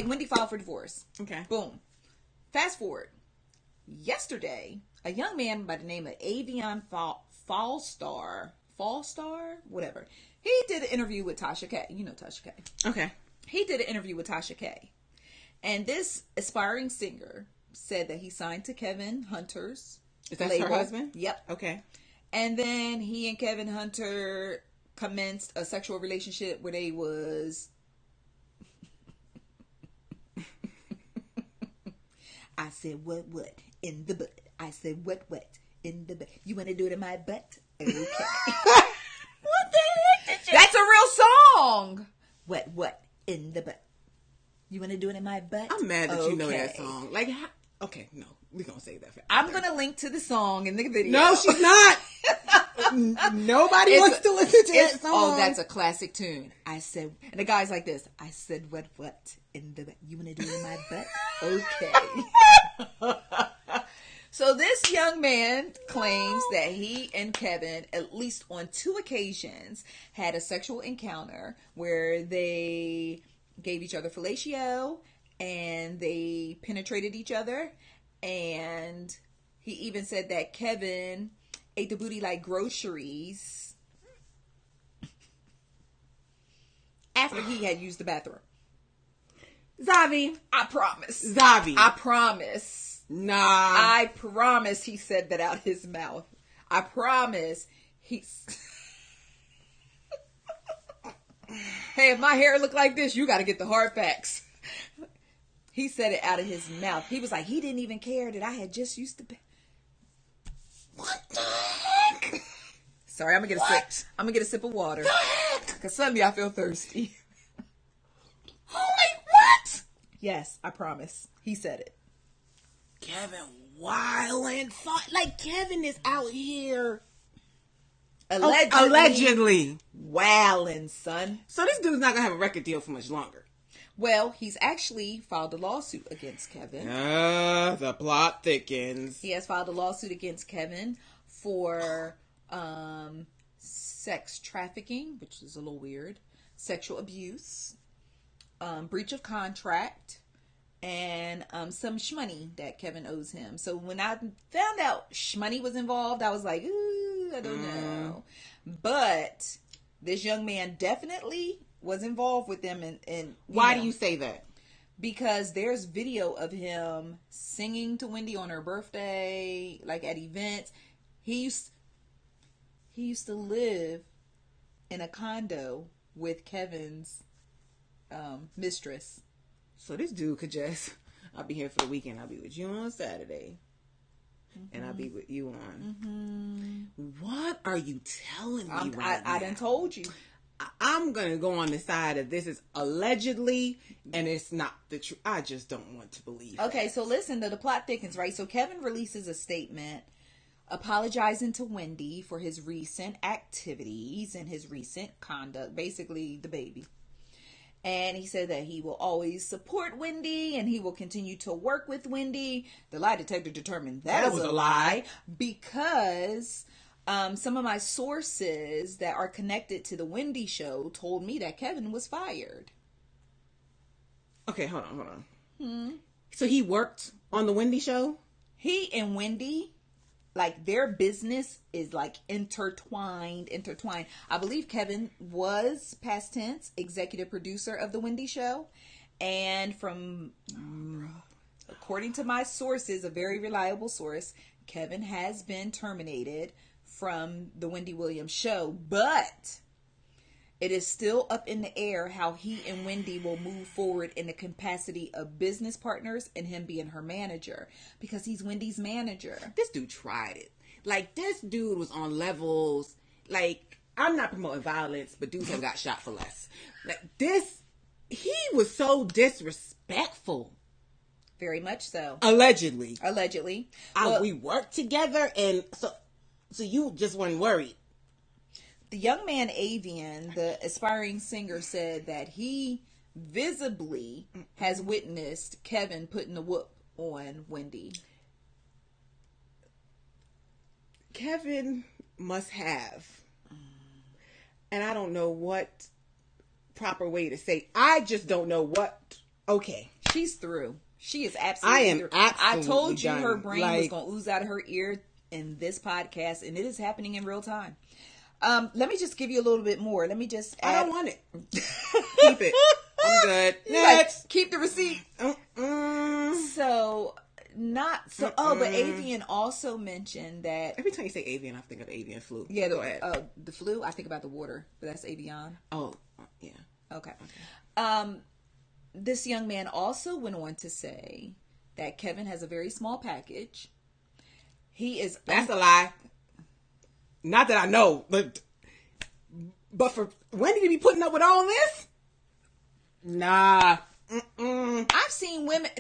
Wendy filed for divorce. Okay. Boom. Fast forward. Yesterday, a young man by the name of Aveon Falstar, whatever. He did an interview with Tasha K. You know Tasha K. Okay. He did an interview with Tasha K. And this aspiring singer said that he signed to Kelvin Hunter's Is that label. her husband? Yep. Okay. And then he and Kelvin Hunter commenced a sexual relationship where they was I said what in the butt. I said what in the butt. You want to do it in my butt? Okay. What the heck did you... That's a real song. What in the butt? You want to do it in my butt? I'm mad that you know that song. Like, okay, no, we're gonna save that for after. I'm gonna link to the song in the video. No, she's not. Nobody wants to listen to that song. Oh, that's a classic tune. I said, and the guy's like this. I said, what in the butt? You want to do it in my butt? Okay. So this young man claims that he and Kevin, at least on 2 occasions, had a sexual encounter where they gave each other fellatio and they penetrated each other. And he even said that Kevin ate the booty like groceries after he had used the bathroom. Zavi. I promise. Zavi. I promise. Nah. I promise he said that out his mouth. I promise he's... Hey, if my hair look like this, you got to get the hard facts. He said it out of his mouth. He was like, he didn't even care that I had just used to be. What the heck? Sorry, I'm gonna get a sip of water. Because some of y'all feel thirsty. Holy what? Yes, I promise. He said it. Kevin wildin'. Like, Kevin is out here. Allegedly. Wildin', son. So this dude's not gonna have a record deal for much longer. Well, he's actually filed a lawsuit against Kevin. The plot thickens. He has filed a lawsuit against Kevin for sex trafficking, which is a little weird, sexual abuse, breach of contract, and some shmoney that Kevin owes him. So when I found out shmoney was involved, I was like, ooh, I don't know. But this young man definitely was involved with them. And why do you say that? Because there's video of him singing to Wendy on her birthday, like at events. He used to live in a condo with Kevin's mistress. So this dude could just, I'll be here for the weekend. I'll be with you on Saturday. And I'll be with you on. What are you telling me right now? I done told you. I'm going to go on the side of this is allegedly, and it's not the truth. I just don't want to believe Okay, that. so listen, the plot thickens, right? So Kevin releases a statement apologizing to Wendy for his recent activities and his recent conduct, basically the baby. And he said that he will always support Wendy and he will continue to work with Wendy. The lie detector determined that was a lie because some of my sources that are connected to the Wendy show told me that Kevin was fired. Okay, hold on. So he worked on the Wendy show? He and Wendy, like, their business is like intertwined. I believe Kevin was, past tense, executive producer of the Wendy show. And according to my sources, a very reliable source, Kevin has been terminated from the Wendy Williams show, but it is still up in the air how he and Wendy will move forward in the capacity of business partners and him being her manager because he's Wendy's manager. This dude tried it. Like, this dude was on levels. Like, I'm not promoting violence, but dudes have got shot for less. Like, he was so disrespectful. Very much so. Allegedly. Well, we worked together, and so you just weren't worried. The young man Aveon, the aspiring singer, said that he visibly has witnessed Kevin putting the whoop on Wendy. Kevin must have, and I don't know what proper way to say. I just don't know what. Okay, she's through. She is absolutely through. I told you her brain was going to ooze out of her ear in this podcast, and it is happening in real time. Let me just give you a little bit more. Let me just add. I don't want it. Keep it. I'm good. Next. Like, keep the receipt. But Aveon also mentioned that every time you say Aveon, I think of Avian flu. Yeah, the flu. I think about the water, but that's Aveon. Oh, yeah. Okay. This young man also went on to say that Kevin has a very small package. That's a lie. Not that I know, but for Wendy to be putting up with all this? Nah. I've seen women,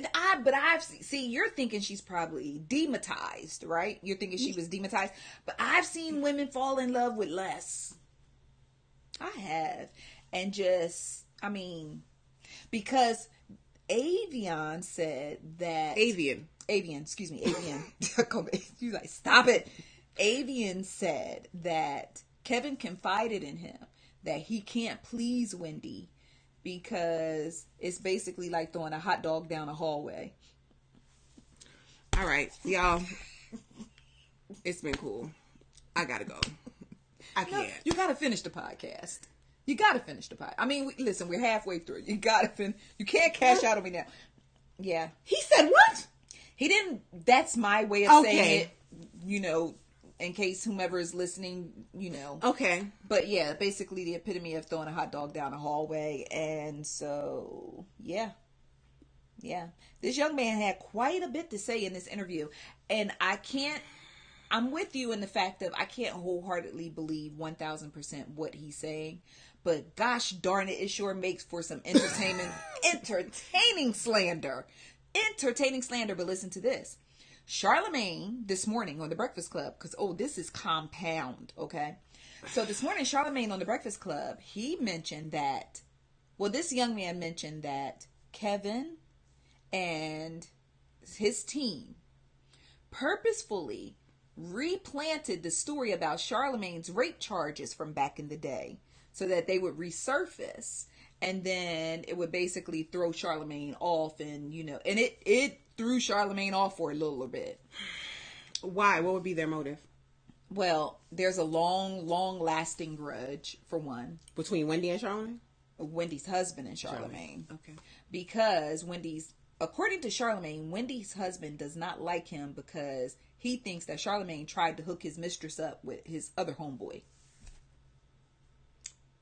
you're thinking she's probably dematized, right? You're thinking she was dematized, but I've seen women fall in love with less. I have. And because Aveon said that... Aveon, excuse me, Aveon. She's like, stop it. Aveon said that Kevin confided in him that he can't please Wendy because it's basically like throwing a hot dog down a hallway. All right, y'all. It's been cool. I gotta go. I can't. No, you gotta finish the podcast. You gotta finish the podcast. I mean, listen, we're halfway through. You gotta finish. You can't cash out on me now. Yeah. He said what? He didn't. That's my way of saying it. In case whomever is listening, Okay. But yeah, basically the epitome of throwing a hot dog down a hallway. And so, yeah. Yeah. This young man had quite a bit to say in this interview. And I'm with you in the fact that I can't wholeheartedly believe 1000% what he's saying. But gosh darn it, it sure makes for some entertaining slander. Entertaining slander, but listen to this. Charlemagne this morning on the Breakfast Club, because this is compound, okay? So this morning, Charlemagne on the Breakfast Club, he mentioned that, this young man mentioned that Kevin and his team purposefully replanted the story about Charlemagne's rape charges from back in the day so that they would resurface, and then it would basically throw Charlemagne off, and and it threw Charlemagne off for a little bit. Why? What would be their motive? Well, there's a long lasting grudge, for one, between Wendy and Charlemagne. Wendy's husband and Charlemagne. Okay. Because according to Charlemagne, Wendy's husband does not like him because he thinks that Charlemagne tried to hook his mistress up with his other homeboy.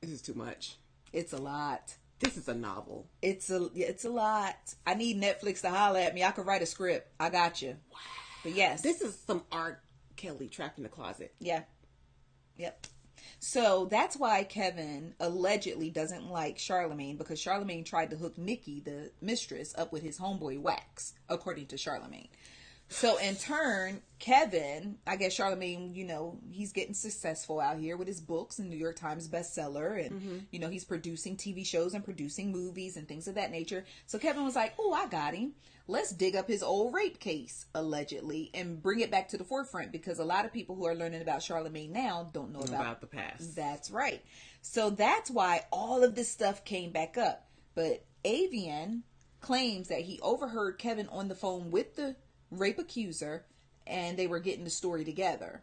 This is too much. It's a lot. This is a novel. It's a lot. I need Netflix to holler at me. I could write a script. I got you. Wow. But yes. This is some R. Kelly trapped in the closet. Yeah. Yep. So that's why Kevin allegedly doesn't like Charlemagne, because Charlemagne tried to hook Nikki, the mistress, up with his homeboy Wax, according to Charlemagne. So in turn, Kevin, I guess Charlemagne, he's getting successful out here with his books and New York Times bestseller. And, he's producing TV shows and producing movies and things of that nature. So Kevin was like, I got him. Let's dig up his old rape case, allegedly, and bring it back to the forefront, because a lot of people who are learning about Charlemagne now don't know about the past. That's right. So that's why all of this stuff came back up. But Aveon claims that he overheard Kevin on the phone with the rape accuser, and they were getting the story together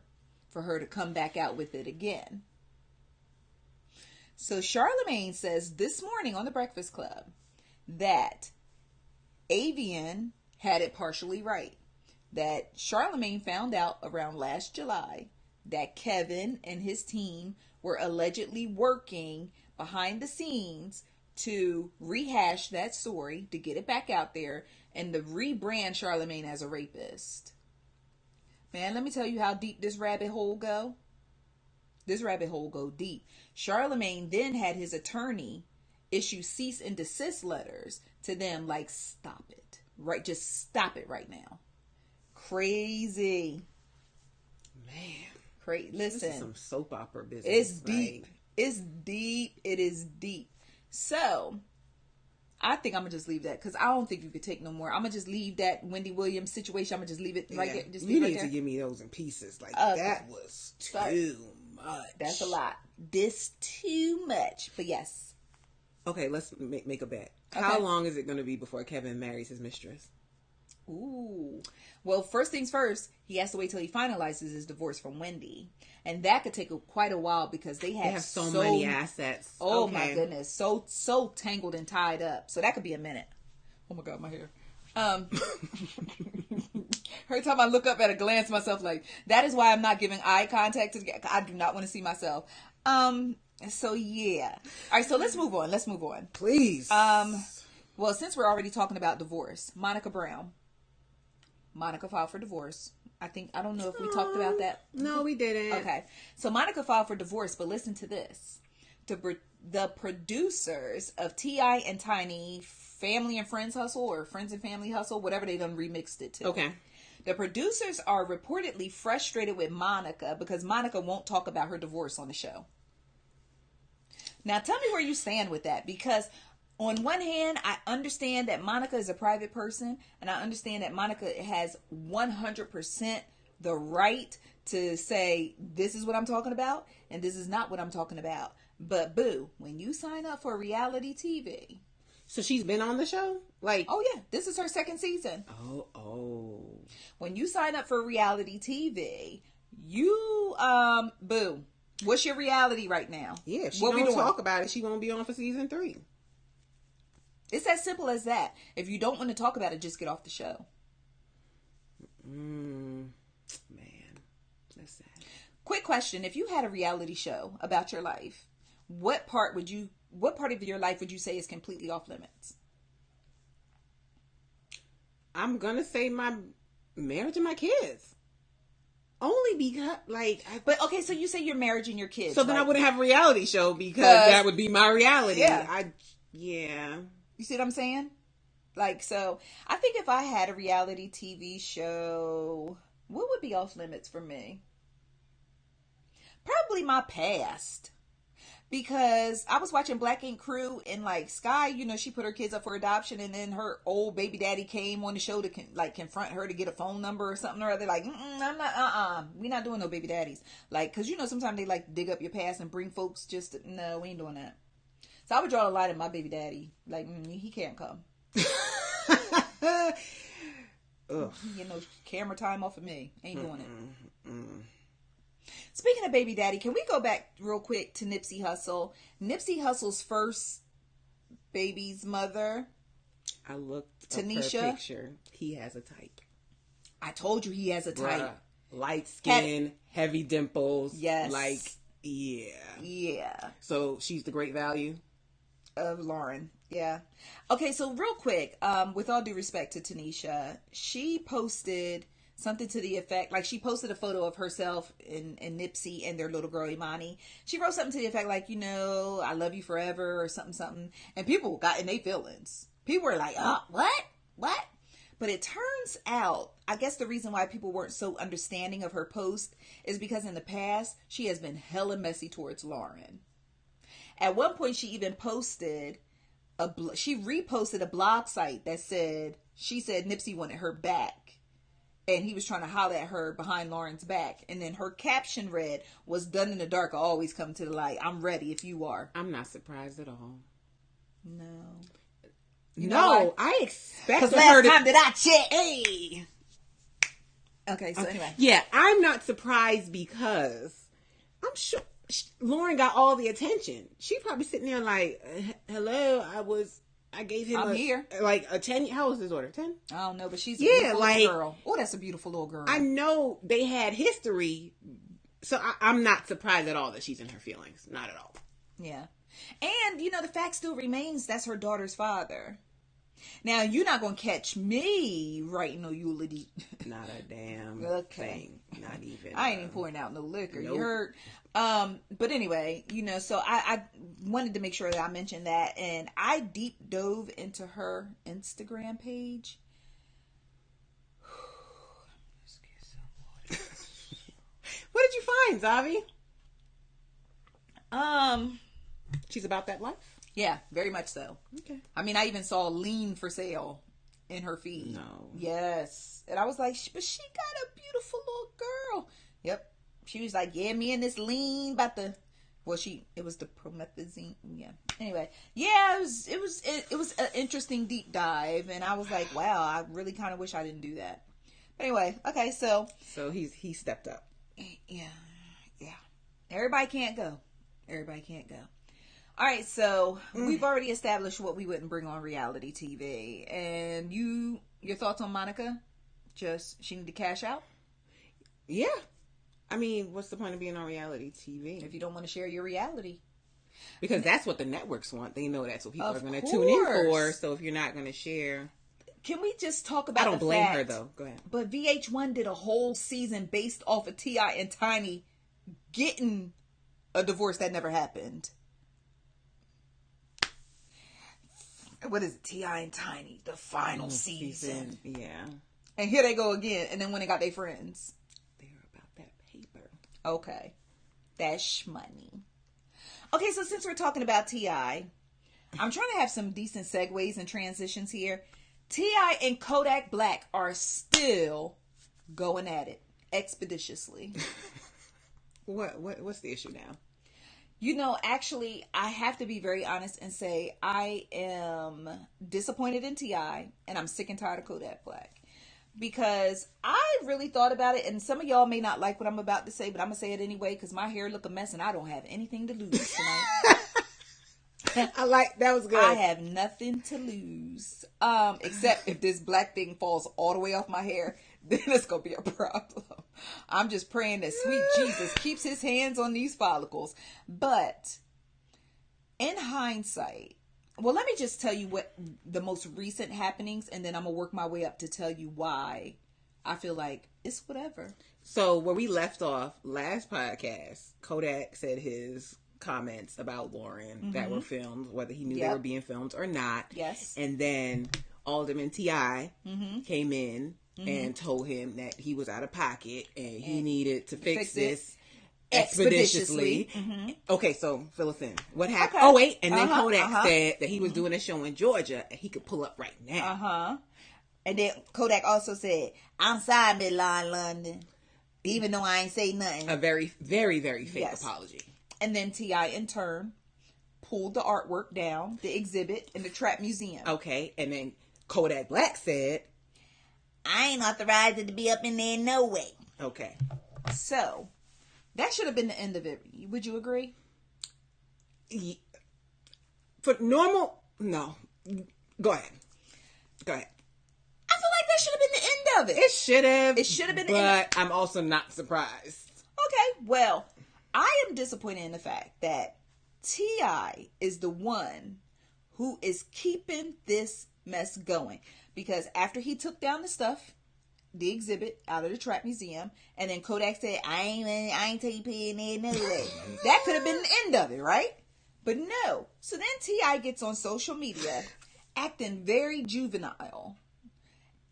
for her to come back out with it again. So Charlemagne says this morning on the Breakfast Club that Aveon had it partially right. That Charlemagne found out around last July that Kevin and his team were allegedly working behind the scenes to rehash that story, to get it back out there, and to rebrand Charlemagne as a rapist. Man, let me tell you how deep this rabbit hole go. This rabbit hole go deep. Charlemagne then had his attorney issue cease and desist letters to them, like, stop it. Right, just stop it right now. Crazy. Man. Listen. This is some soap opera business. It's deep. It's deep. It is deep. So, I think I'm going to just leave that, because I don't think you could take no more. I'm going to just leave that Wendy Williams situation. I'm going to just leave it right there. Just you right need there. to give me those in pieces. Like, Okay. that was too much. That's a lot. This too much. But yes. Okay, let's make a bet. Okay. How long is it going to be before Kevin marries his mistress? Ooh. Well, first things first, he has to wait till he finalizes his divorce from Wendy. And that could take quite a while, because they have so many assets. Oh, my goodness. So tangled and tied up. So that could be a minute. Oh my God, my hair. Every time I look up at a glance myself, like, that is why I'm not giving eye contact to the, I do not want to see myself. So yeah. All right, so let's move on. Please. Well, since we're already talking about divorce, Monica filed for divorce. I don't know if we talked about that. No, we didn't. Okay. So Monica filed for divorce, but listen to this. The producers of T.I. and Tiny Family and Friends Hustle, or Friends and Family Hustle, whatever they done remixed it to. Okay. The producers are reportedly frustrated with Monica because Monica won't talk about her divorce on the show. Now, tell me where you stand with that, because on one hand, I understand that Monica is a private person, and I understand that Monica has 100% the right to say, this is what I'm talking about, and this is not what I'm talking about. But boo, when you sign up for reality TV. So she's been on the show? Like, oh yeah, this is her second season. Oh. When you sign up for reality TV, you, boo. What's your reality right now? Yeah, if she what don't talk about it, she won't be on for season 3. It's as simple as that. If you don't want to talk about it, just get off the show. Man, that's sad. Quick question. If you had a reality show about your life, what part of your life would you say is completely off limits? I'm gonna say my marriage and my kids. Only because, like... But, okay, so you say your marriage and your kids, So then right? I wouldn't have a reality show because that would be my reality. Yeah. Yeah. You see what I'm saying? Like, so, I think if I had a reality TV show, what would be off limits for me? Probably my past. Because I was watching Black Ink Crew and like Sky, you know, she put her kids up for adoption and then her old baby daddy came on the show to confront her to get a phone number or something or other. Like, I'm not, we're not doing no baby daddies. Like, cause you know, sometimes they like to dig up your past and bring folks no, we ain't doing that. So I would draw the line at my baby daddy. Like, he can't come. Ugh. You know, camera time off of me. Ain't doing it. Speaking of baby daddy, can we go back real quick to Nipsey Hussle? Nipsey Hussle's first baby's mother. I looked Tanisha. up her picture. He has a type. I told you he has a type. Bruh. Light skin, heavy dimples. Yes. Like, yeah. Yeah. So she's the great value of Lauren. Yeah. Okay, so real quick, with all due respect to Tanisha, she posted something to the effect, like she posted a photo of herself and Nipsey and their little girl Imani. She wrote something to the effect like, you know, I love you forever or something. And people got in their feelings. People were like, what? But it turns out, I guess the reason why people weren't so understanding of her post is because in the past, she has been hella messy towards Lauren. At one point, she even posted, she reposted a blog site that said, she said Nipsey wanted her back. And he was trying to holler at her behind Lauren's back. And then her caption read, "Was done in the dark, I always come to the light. I'm ready if you are." I'm not surprised at all. No. No, I expected her her to... Last time that I checked. Hey. Okay, so anyway. Yeah, I'm not surprised because I'm sure Lauren got all the attention. She probably sitting there like, hello, I gave him here. Like a 10. How old is his daughter? 10? I don't know, but she's a beautiful little girl. Oh, that's a beautiful little girl. I know they had history, so I'm not surprised at all that she's in her feelings. Not at all. Yeah. And, you know, the fact still remains that's her daughter's father. Now, you're not going to catch me writing no eulogy. Not a damn thing. Not even. I ain't even pouring out no liquor. Nope. You heard? But anyway, you know, so I wanted to make sure that I mentioned that. And I deep dove into her Instagram page. What did you find, Zavi? She's about that life? Yeah, very much so. Okay. I mean, I even saw lean for sale in her feed. No. Yes. And I was like, but she got a beautiful little girl. Yep. She was like, yeah, me and this lean about the, well, it was the promethazine. Yeah. Anyway, yeah, it was an interesting deep dive. And I was like, wow, I really kind of wish I didn't do that. But anyway, okay, so. So he stepped up. Yeah. Everybody can't go. All right, so we've already established what we wouldn't bring on reality TV. And your thoughts on Monica? Just, she need to cash out? Yeah. I mean, what's the point of being on reality TV? If you don't want to share your reality. Because that's what the networks want. They know that's what people are going to tune in for. So if you're not going to share. Can we just talk about I don't blame her, though. Go ahead. But VH1 did a whole season based off of T.I. and Tiny getting a divorce that never happened. What is it? T.I. and Tiny, the final season. Yeah. And here they go again. And then when they got their friends. They're about that paper. Okay. That's money. Okay, so since we're talking about T.I., I'm trying to have some decent segues and transitions here. T.I. and Kodak Black are still going at it expeditiously. What's the issue now? You know, actually, I have to be very honest and say I am disappointed in T.I. and I'm sick and tired of Kodak Black. Because I really thought about it, and some of y'all may not like what I'm about to say, but I'm going to say it anyway because my hair look a mess and I don't have anything to lose tonight. That was good. I have nothing to lose. Except if this black thing falls all the way off my hair, then it's going to be a problem. I'm just praying that sweet Jesus keeps his hands on these follicles. But in hindsight, Well, let me just tell you what the most recent happenings, and then I'm gonna work my way up to tell you why I feel like it's whatever. So where we left off last podcast, Kodak said his comments about Lauren that were filmed, whether he knew they were being filmed or not. Yes. And then Alderman T.I. came in and told him that he was out of pocket and he needed to fix this expeditiously. Okay, so fill us in. What happened? Okay. Oh, wait. And then Kodak said that he was doing a show in Georgia and he could pull up right now. And then Kodak also said, I'm sorry, Midline London, even though I ain't say nothing. A very, very, very fake apology. And then T.I. in turn pulled the artwork down, the exhibit in the Trap Museum. Okay, and then Kodak Black said, I ain't authorized it to be up in there no way. Okay. So, that should have been the end of it. Would you agree? For normal, no. Go ahead. I feel like that should have been the end of it. It should have. It should have been the end. But I'm also not surprised. Okay, well, I am disappointed in the fact that T.I. is the one who is keeping this mess going. Because after he took down the stuff, the exhibit out of the Trap Museum, and then Kodak said, I ain't take you in there no way. That could have been the end of it, right? But no. So then T.I. gets on social media, acting very juvenile,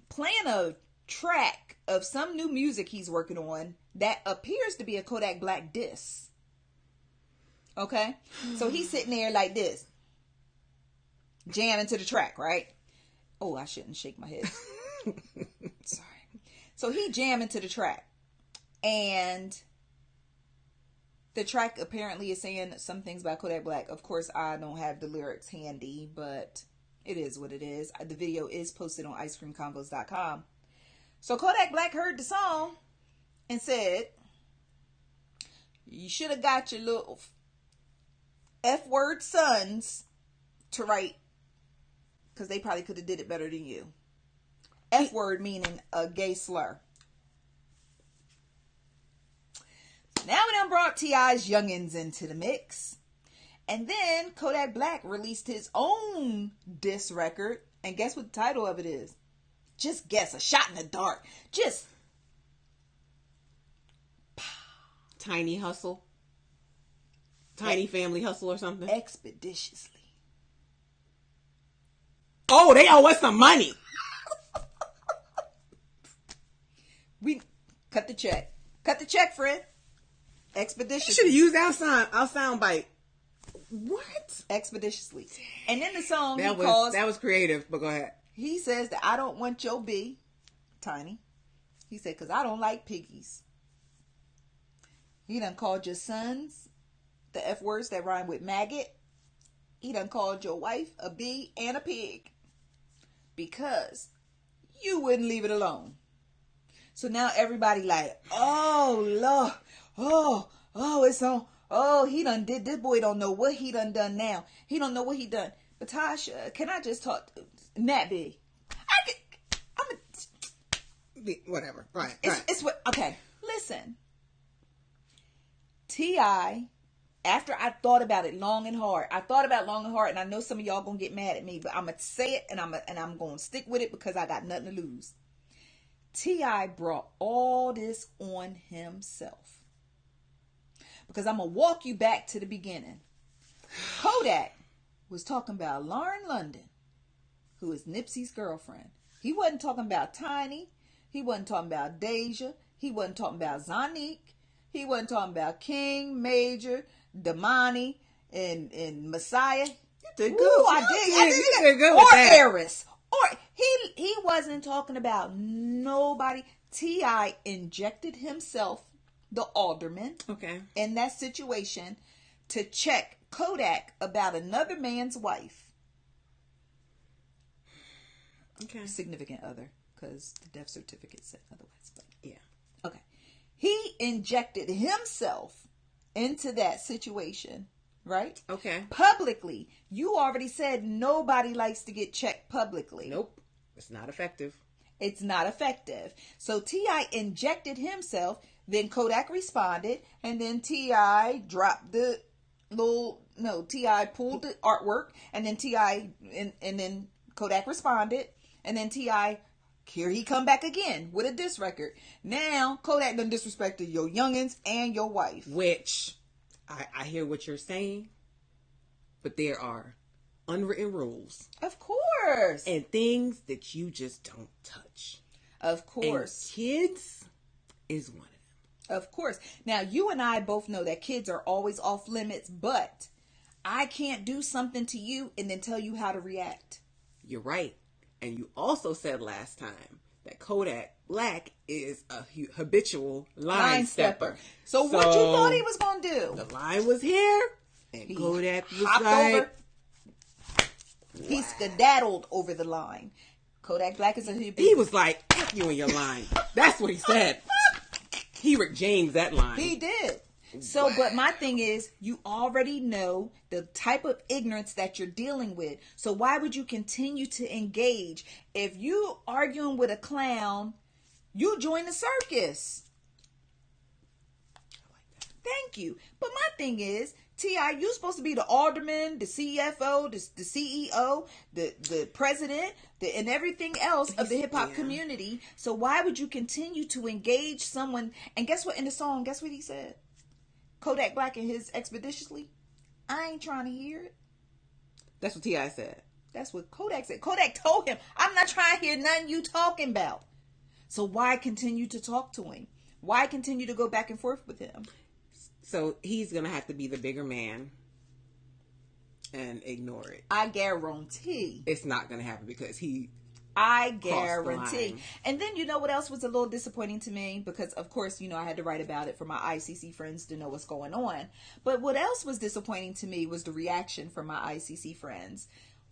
playing a track of some new music he's working on that appears to be a Kodak Black diss. Okay? So he's sitting there like this, jamming to the track, right? Oh, I shouldn't shake my head. Sorry. So he jamming to the track. And the track apparently is saying some things about Kodak Black. Of course, I don't have the lyrics handy, but it is what it is. The video is posted on icecreamconvos.com. So Kodak Black heard the song and said, you should have got your little F-word sons to write, because they probably could have did it better than you. F-word meaning a gay slur. Now we done brought T.I.'s youngins into the mix. And then Kodak Black released his own diss record. And guess what the title of it is? Just guess. A shot in the dark. Just. Tiny Hustle. Tiny Family Hustle or something. Expeditiously. Oh, they owe us some money. We cut the check. Cut the check, friend. Expeditiously. You should have used our sound bite. What? Expeditiously. And then the song that was creative, but go ahead. He says that I don't want your B, Tiny. He said, because I don't like piggies. He done called your sons the F words that rhyme with maggot. He done called your wife a bee and a pig. Because you wouldn't leave it alone. So now everybody like, oh, Lord. Oh, it's on. Oh, he done did. This boy don't know what he done now. He don't know what he done. But Tasha, can I just talk? Nat B. Whatever. Right. It's what. Okay. Listen. T.I., after I thought about it long and hard, and I know some of y'all gonna get mad at me, but I'm gonna say it and I'm gonna stick with it because I got nothing to lose. T.I. brought all this on himself. Because I'm going to walk you back to the beginning. Kodak was talking about Lauren London, who is Nipsey's girlfriend. He wasn't talking about Tiny. He wasn't talking about Deja. He wasn't talking about Zonique. He wasn't talking about King, Major, Damani, and Messiah. You did good. Ooh, I did good with that. Or Eris. Or he wasn't talking about nobody. T.I. injected himself, the alderman, in that situation to check Kodak about another man's wife. Okay. Significant other, because the death certificate said otherwise. But yeah. Okay. He injected himself into that situation, right? Okay. Publicly. You already said nobody likes to get checked publicly. Nope. It's not effective. It's not effective. So T.I. injected himself, then Kodak responded, and then T.I. dropped the T.I. pulled the artwork, and then T.I. and then Kodak responded, and then T.I. here he come back again with a diss record. Now Kodak done disrespected your youngins and your wife. Which I hear what you're saying, but there are unwritten rules, of course, and things that you just don't touch. Of course, and kids is one of them. Of course. Now, you and I both know that kids are always off limits, but I can't do something to you and then tell you how to react. You're right. And you also said last time that Kodak Black is a habitual line stepper. So what you thought he was going to do? The line was here, and he Kodak was like... over. Wow. He skedaddled over the line. Kodak Black is a habitual... He was like, F you in your line. That's what he said. He Rick James that line. He did. So, wow. But my thing is, you already know the type of ignorance that you're dealing with. So why would you continue to engage? If you arguing with a clown, you join the circus. I like that. Thank you. But my thing is, T.I., you're supposed to be the alderman, the CFO, the CEO, the president, and everything else of the hip-hop community. So why would you continue to engage someone? And guess what? In the song, guess what he said? Kodak Black and his Expeditiously. I ain't trying to hear it. That's what T.I. said. That's what Kodak said. Kodak told him, I'm not trying to hear nothing you talking about. So why continue to talk to him? Why continue to go back and forth with him? So he's going to have to be the bigger man and ignore it. I guarantee. It's not going to happen because I guarantee. And then you know what else was a little disappointing to me? Because, of course, I had to write about it for my ICC friends to know what's going on. But what else was disappointing to me was the reaction from my ICC friends.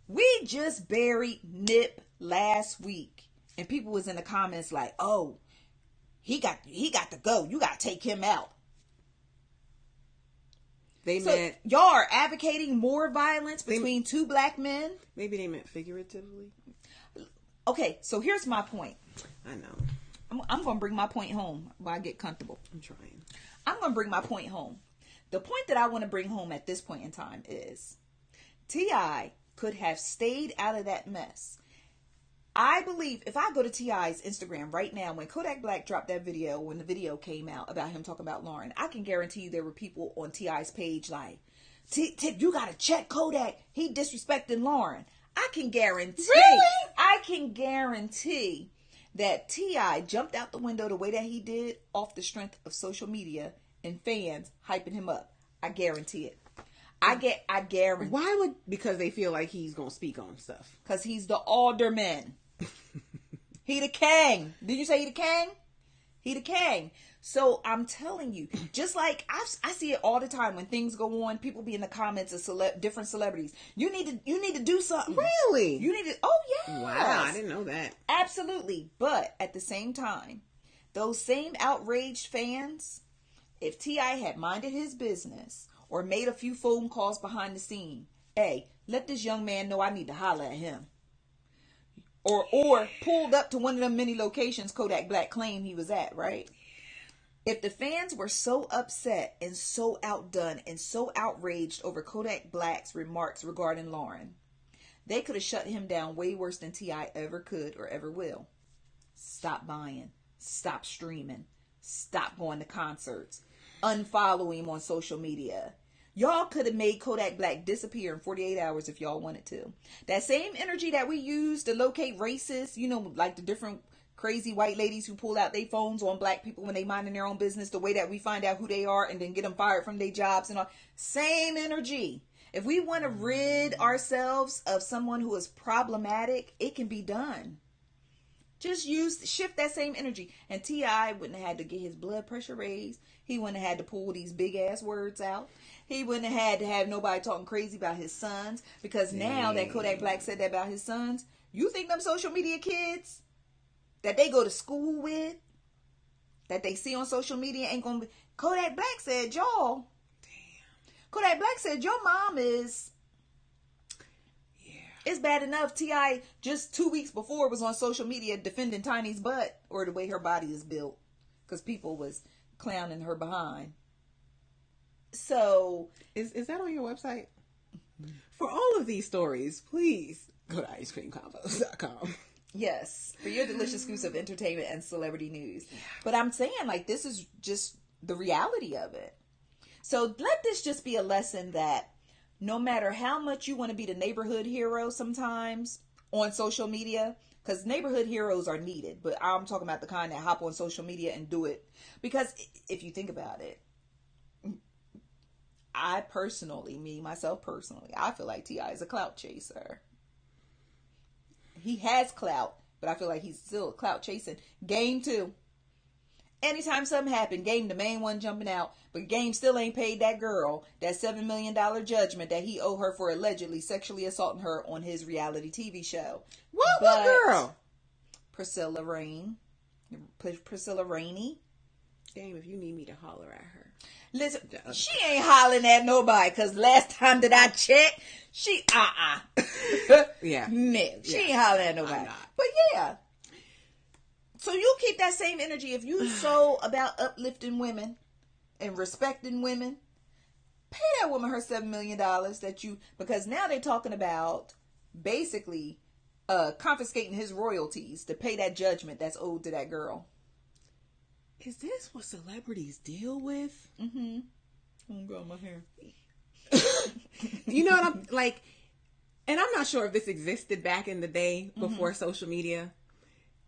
We just buried Nip last week. And people was in the comments like, oh, he got to go. You got to take him out. Y'all are advocating more violence between two black men? Maybe they meant figuratively. Okay, so here's my point. I know. I'm going to bring my point home while I get comfortable. I'm trying. I'm going to bring my point home. The point that I want to bring home at this point in time is T.I. could have stayed out of that mess. I believe if I go to T.I.'s Instagram right now, when Kodak Black dropped that video, when the video came out about him talking about Lauren, I can guarantee you there were people on T.I.'s page like, Tip, you got to check Kodak. He disrespecting Lauren. I can guarantee. Really? I can guarantee that T.I. jumped out the window the way that he did off the strength of social media and fans hyping him up. I guarantee it. I guarantee. Why would? Because they feel like he's gonna speak on stuff. Because he's the alderman. He the king. Did you say he the king? He the king. So I'm telling you, just like I see it all the time when things go on, people be in the comments of different celebrities. You need to do something. Really? You need to. Oh yeah. Wow, I didn't know that. Absolutely, but at the same time, those same outraged fans, if T.I. had minded his business or made a few phone calls behind the scene, hey, let this young man know I need to holler at him. Or pulled up to one of them many locations Kodak Black claimed he was at, right? If the fans were so upset and so outdone and so outraged over Kodak Black's remarks regarding Lauren, they could have shut him down way worse than T.I. ever could or ever will. Stop buying. Stop streaming. Stop going to concerts. Unfollow him on social media. Y'all could have made Kodak Black disappear in 48 hours if y'all wanted to. That same energy that we use to locate racists, like the different crazy white ladies who pull out their phones on black people when they minding their own business, the way that we find out who they are and then get them fired from their jobs and all. Same energy. If we want to rid ourselves of someone who is problematic, it can be done. Just shift that same energy. And T.I. wouldn't have had to get his blood pressure raised. He wouldn't have had to pull these big ass words out. He wouldn't have had to have nobody talking crazy about his sons. Because now that Kodak Black said that about his sons, you think them social media kids that they go to school with, that they see on social media ain't gonna be... Kodak Black said, y'all. Damn. Kodak Black said, your mom is... It's bad enough T.I. just 2 weeks before was on social media defending Tiny's butt or the way her body is built because people was clowning her behind. So Is that on your website? For all of these stories, please go to icecreamconvos.com. yes, for your delicious scoops of entertainment and celebrity news. But I'm saying, like, this is just the reality of it. So let this just be a lesson that no matter how much you want to be the neighborhood hero sometimes on social media, because neighborhood heroes are needed, but I'm talking about the kind that hop on social media and do it. Because if you think about it, I feel like T.I. is a clout chaser. He has clout, but I feel like he's still clout chasing. Game too. Anytime something happened, Game the main one jumping out, but Game still ain't paid that girl that $7 million judgment that he owed her for allegedly sexually assaulting her on his reality TV show. What girl? Priscilla Rainey. Damn, if you need me to holler at her. Listen, she ain't hollering at nobody, because last time that I checked, she, Yeah. No, she ain't hollering at nobody. But yeah. So you keep that same energy. If you so about uplifting women and respecting women, pay that woman her $7 million because now they're talking about basically confiscating his royalties to pay that judgment that's owed to that girl. Is this what celebrities deal with? Mm-hmm. Oh, God, my hair. You know what I'm like? And I'm not sure if this existed back in the day before social media,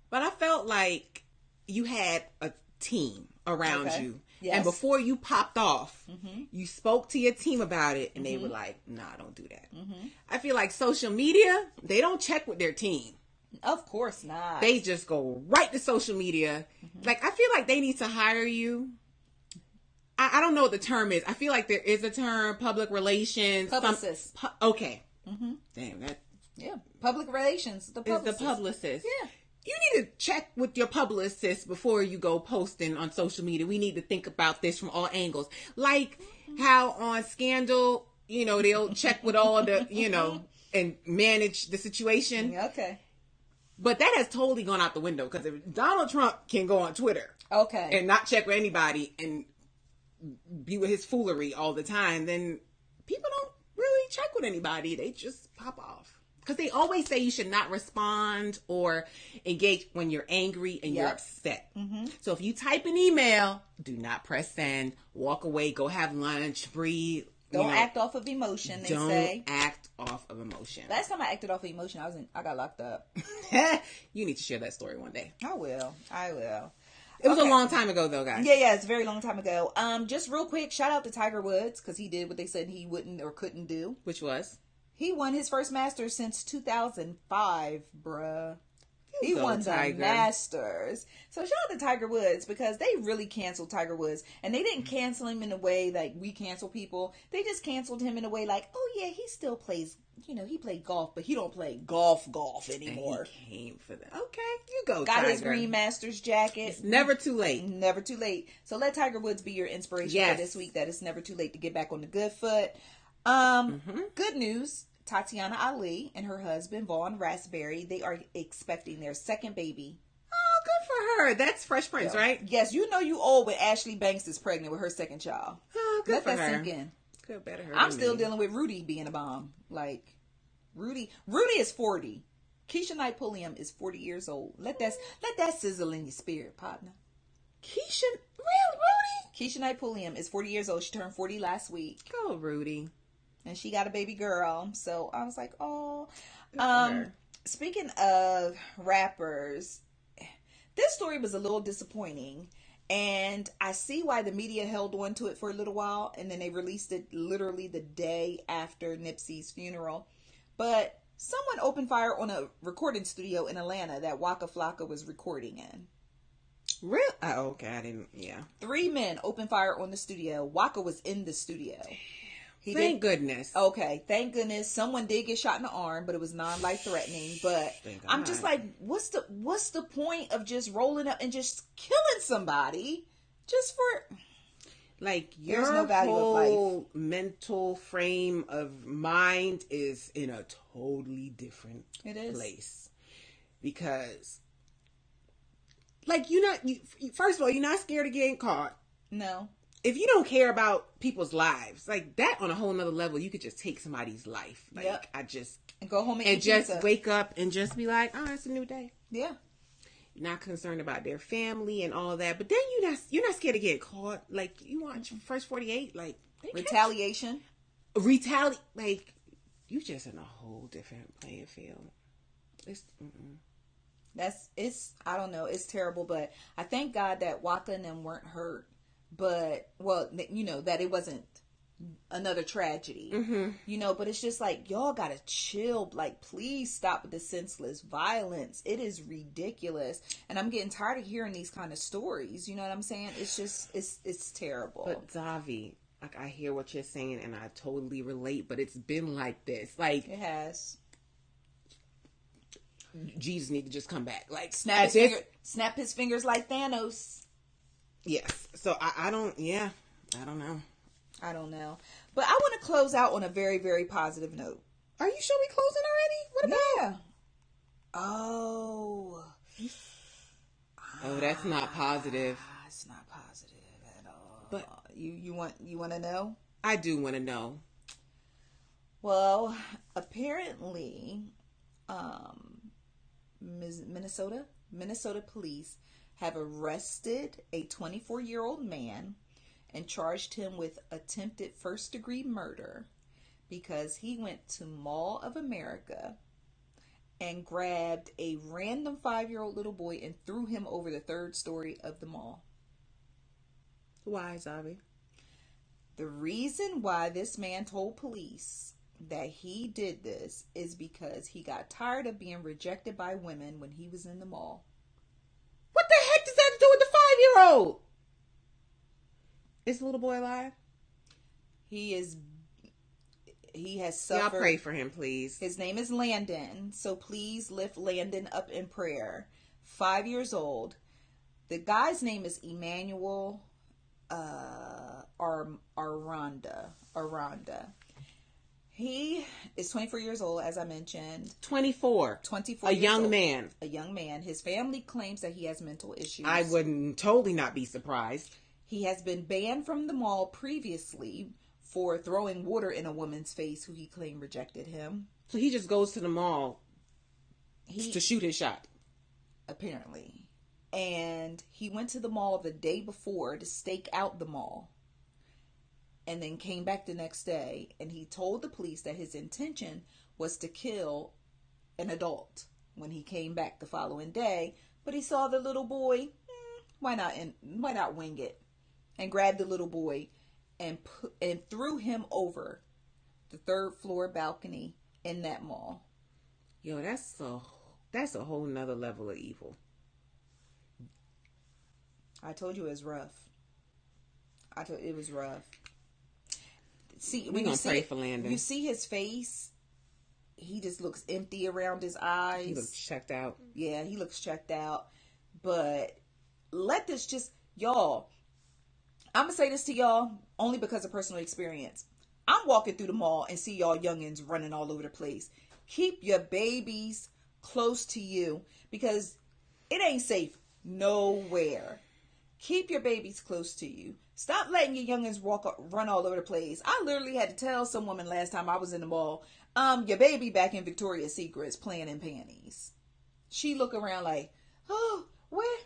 but I felt like you had a team around you. Yes. And before you popped off, you spoke to your team about it, and they were like, nah, don't do that. I feel like social media, they don't check with their team. Of course not. They just go right to social media. Like, I feel like they need to hire you. I don't know what the term is. I feel like there is a term, public relations. Publicist. Okay. Damn, that. Yeah, public relations. The publicist. Is the publicist. Yeah. You need to check with your publicist before you go posting on social media. We need to think about this from all angles. Like how on Scandal, you know, they'll check with all the, you know, and manage the situation. Okay. But that has totally gone out the window, because if Donald Trump can go on Twitter and not check with anybody and be with his foolery all the time, then people don't really check with anybody. They just pop off. Because they always say you should not respond or engage when you're angry and you're upset. So if you type an email, do not press send, walk away, go have lunch, breathe. Don't act off of emotion, they say. Don't act off of emotion. Last time I acted off of emotion, I got locked up. You need to share that story one day. I will. It was a long time ago, though, guys. Yeah, it's a very long time ago. Just real quick, shout out to Tiger Woods, because he did what they said he wouldn't or couldn't do. Which was? He won his first Masters since 2005, bruh. He won the Masters. So shout out to Tiger Woods, because they really canceled Tiger Woods. And they didn't cancel him in a way like we cancel people. They just canceled him in a way like, oh yeah, he still plays, you know, he played golf, but he don't play golf anymore. And he came for that. Okay, you go, Got Tiger. his green Masters jacket. It's never too late. Never too late. So let Tiger Woods be your inspiration for this week, that it's never too late to get back on the good foot. Good news. Tatyana Ali and her husband, Vaughn Raspberry, they are expecting their second baby. Oh, good for her. That's Fresh Prince, right? Yes, you know you old when Ashley Banks is pregnant with her second child. Oh, good for her. Let that sink in. Good, better her. I'm still dealing with Rudy being a bomb. Like, Rudy is 40. Keisha Knight Pulliam is 40 years old. Let that sizzle in your spirit, partner. Rudy? Keisha Knight Pulliam is 40 years old. She turned 40 last week. Go, Rudy. And she got a baby girl. So I was like, oh. Speaking of rappers, this story was a little disappointing. And I see why the media held on to it for a little while. And then they released it literally the day after Nipsey's funeral. But someone opened fire on a recording studio in Atlanta that Waka Flocka was recording in. Really? Oh, okay. I didn't, 3 men opened fire on the studio. Waka was in the studio. Thank goodness. Okay, thank goodness. Someone did get shot in the arm, but it was non-life threatening. But I'm just like, what's the point of just rolling up and just killing somebody just for? Like, your whole mental frame of mind is in a totally different place. Because, like, first of all, you're not scared of getting caught. No. if you don't care about people's lives, like that on a whole nother level, you could just take somebody's life. Like Yep. and go home and and eat just pizza. wake up and just be like, oh, it's a new day. Yeah. Not concerned about their family and all that. But then you're not scared to get caught. Like you watch First 48, like Retaliation. Like you just in a whole different playing field. It's I don't know, it's terrible, but I thank God that Waka and them weren't hurt, but that it wasn't another tragedy, but it's just like, y'all gotta chill, like please stop with the senseless violence. It is ridiculous, and I'm getting tired of hearing these kind of stories. You know what I'm saying? It's just it's terrible. But Zavi, like I hear what you're saying and I totally relate, but it's been like this, like it has. Jesus need to just come back, like snap his fingers like Thanos. Yes. So I don't know. I don't know. But I want to close out on a very, very positive note. Are you sure we closing already? What about? Yeah. Oh, that's not positive. It's not positive at all. But you want to know? I do want to know. Well, apparently, Minnesota police have arrested a 24-year-old man and charged him with attempted first-degree murder because he went to Mall of America and grabbed a random 5-year-old little boy and threw him over the third story of the mall. Why, Zabi? The reason why this man told police that he did this is because he got tired of being rejected by women when he was in the mall. What the heck does that have to do with the 5-year-old? Is the little boy alive? He has suffered. Y'all pray for him, please. His name is Landon, so please lift Landon up in prayer. 5 years old. The guy's name is Emmanuel Aranda. He is 24 years old, as I mentioned. 24. A young man. A young man. His family claims that he has mental issues. I wouldn't totally not be surprised. He has been banned from the mall previously for throwing water in a woman's face who he claimed rejected him. So he just goes to the mall to shoot his shot. Apparently. And he went to the mall the day before to stake out the mall. And then came back the next day. And he told the police that his intention was to kill an adult when he came back the following day. But he saw the little boy. Why not wing it? And grabbed the little boy and threw him over the third floor balcony in that mall. Yo, that's a whole nother level of evil. I told you it was rough. It was rough. See, we're gonna pray for Landon. You see his face. He just looks empty around his eyes. He looks checked out. Yeah, he looks checked out. But let this just, y'all. I'm gonna say this to y'all only because of personal experience. I'm walking through the mall and see y'all youngins running all over the place. Keep your babies close to you because it ain't safe nowhere. Keep your babies close to you. Stop letting your youngins run all over the place. I literally had to tell some woman last time I was in the mall, your baby back in Victoria's Secret's playing in panties. She look around like, oh, where?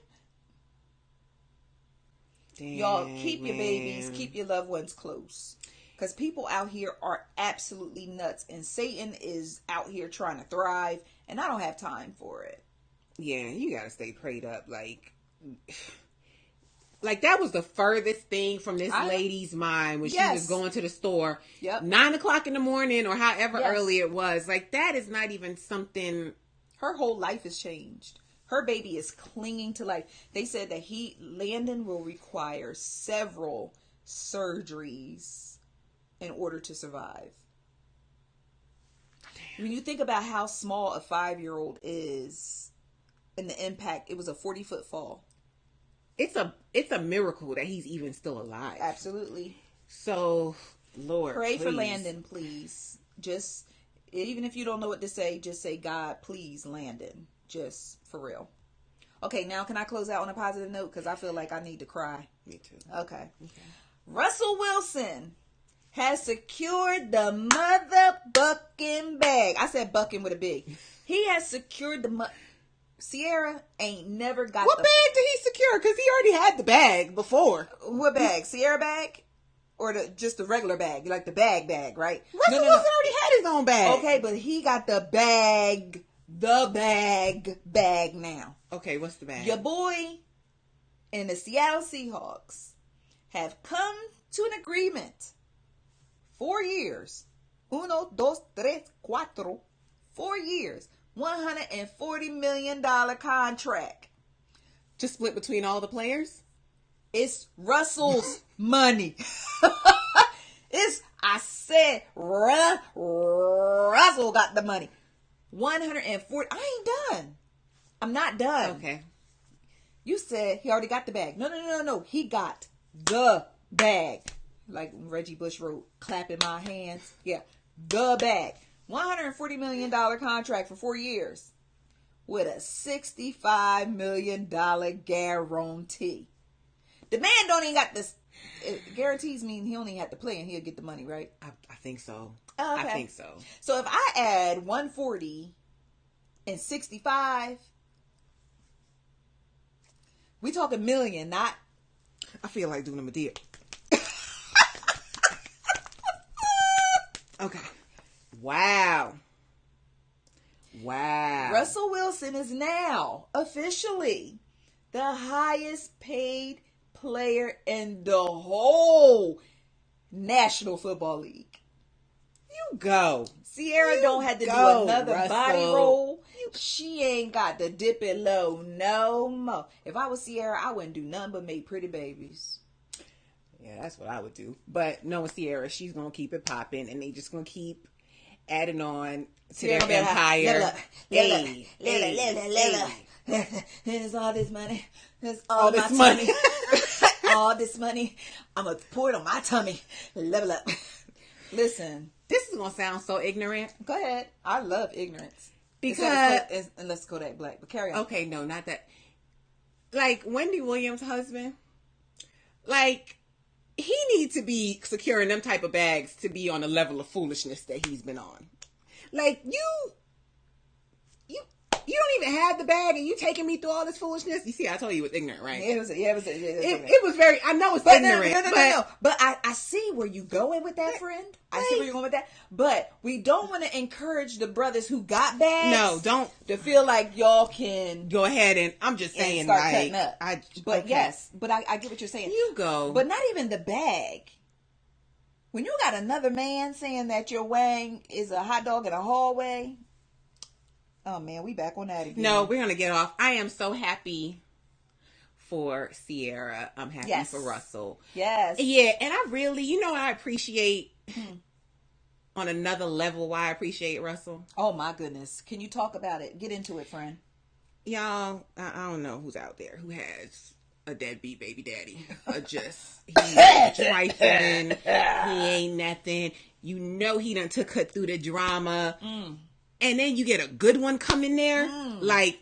Dang, y'all, keep your babies, keep your loved ones close. Because people out here are absolutely nuts. And Satan is out here trying to thrive. And I don't have time for it. Yeah, you got to stay prayed up. Like that was the furthest thing from this lady's mind when she was going to the store. 9 o'clock in the morning or however early it was. Like that is not even something. Her whole life has changed. Her baby is clinging to life. They said that Landon will require several surgeries in order to survive. Damn. When you think about how small a 5-year-old is and the impact, it was a 40-foot fall. It's a miracle that he's even still alive. Absolutely. So, Lord, pray for Landon, please. Just, even if you don't know what to say, just say, God, please, Landon. Just for real. Okay, now can I close out on a positive note? Because I feel like I need to cry. Me too. Okay. Russell Wilson has secured the motherfucking bag. I said bucking with a big. He has secured the Ciara ain't never got What bag did he secure? Because he already had the bag before. What bag? Ciara bag? Or just the regular bag? Like the bag, right? Russell Wilson already had his own bag. Okay, but he got the bag now. Okay, what's the bag? Your boy and the Seattle Seahawks have come to an agreement. 4 years. 1, 2, 3, 4. 4 years. $140 million contract. Just split between all the players? It's Russell's money. I said Russell got the money. 140. I ain't done. I'm not done. Okay. You said he already got the bag. No. He got the bag. Like Reggie Bush wrote, clapping my hands. Yeah. The bag. $140 million contract for 4 years with a $65 million guarantee. The man don't even got this. Guarantees mean he only have to play and he'll get the money, right? I think so. Oh, okay. I think so. So if I add 140 and 65, we talking million, not. I feel like doing him a deal. Okay. Wow. Russell Wilson is now officially the highest paid player in the whole National Football League. You go. Ciara don't have to do another Russell. Body roll. She ain't got to dip it low no more. If I was Ciara, I wouldn't do nothing but make pretty babies. Yeah, that's what I would do. But knowing Ciara, she's going to keep it popping and they just going to keep adding on to their empire. There's all this money. There's all this money. All this money. I'm going to pour it on my tummy. Level up. Listen. This is going to sound so ignorant. Go ahead. I love ignorance. Because... Unless Kodak Black. But carry on. Okay, no, not that. Like, Wendy Williams' husband, like, he needs to be securing them type of bags to be on the level of foolishness that he's been on. Like, you don't even have the bag and you taking me through all this foolishness. You see, I told you it was ignorant, right? It was very, I know it's ignorant. No. But I see where you going with that, friend. I see where you're going with that. But we don't want to encourage the brothers who got bags. No, don't. To feel like y'all can go ahead and, I'm just saying, start like, cutting up. Yes, but I get what you're saying. You go. But not even the bag. When you got another man saying that your wang is a hot dog in a hallway, oh man, we back on that again. No, we're gonna get off. I am so happy for Ciara. I'm happy for Russell. Yes. Yeah, and I really, I appreciate on another level why I appreciate Russell. Oh my goodness. Can you talk about it? Get into it, friend. Y'all, I don't know who's out there who has a deadbeat baby daddy. He's trifling. He ain't nothing. He done took her through the drama. And then you get a good one coming there. Like,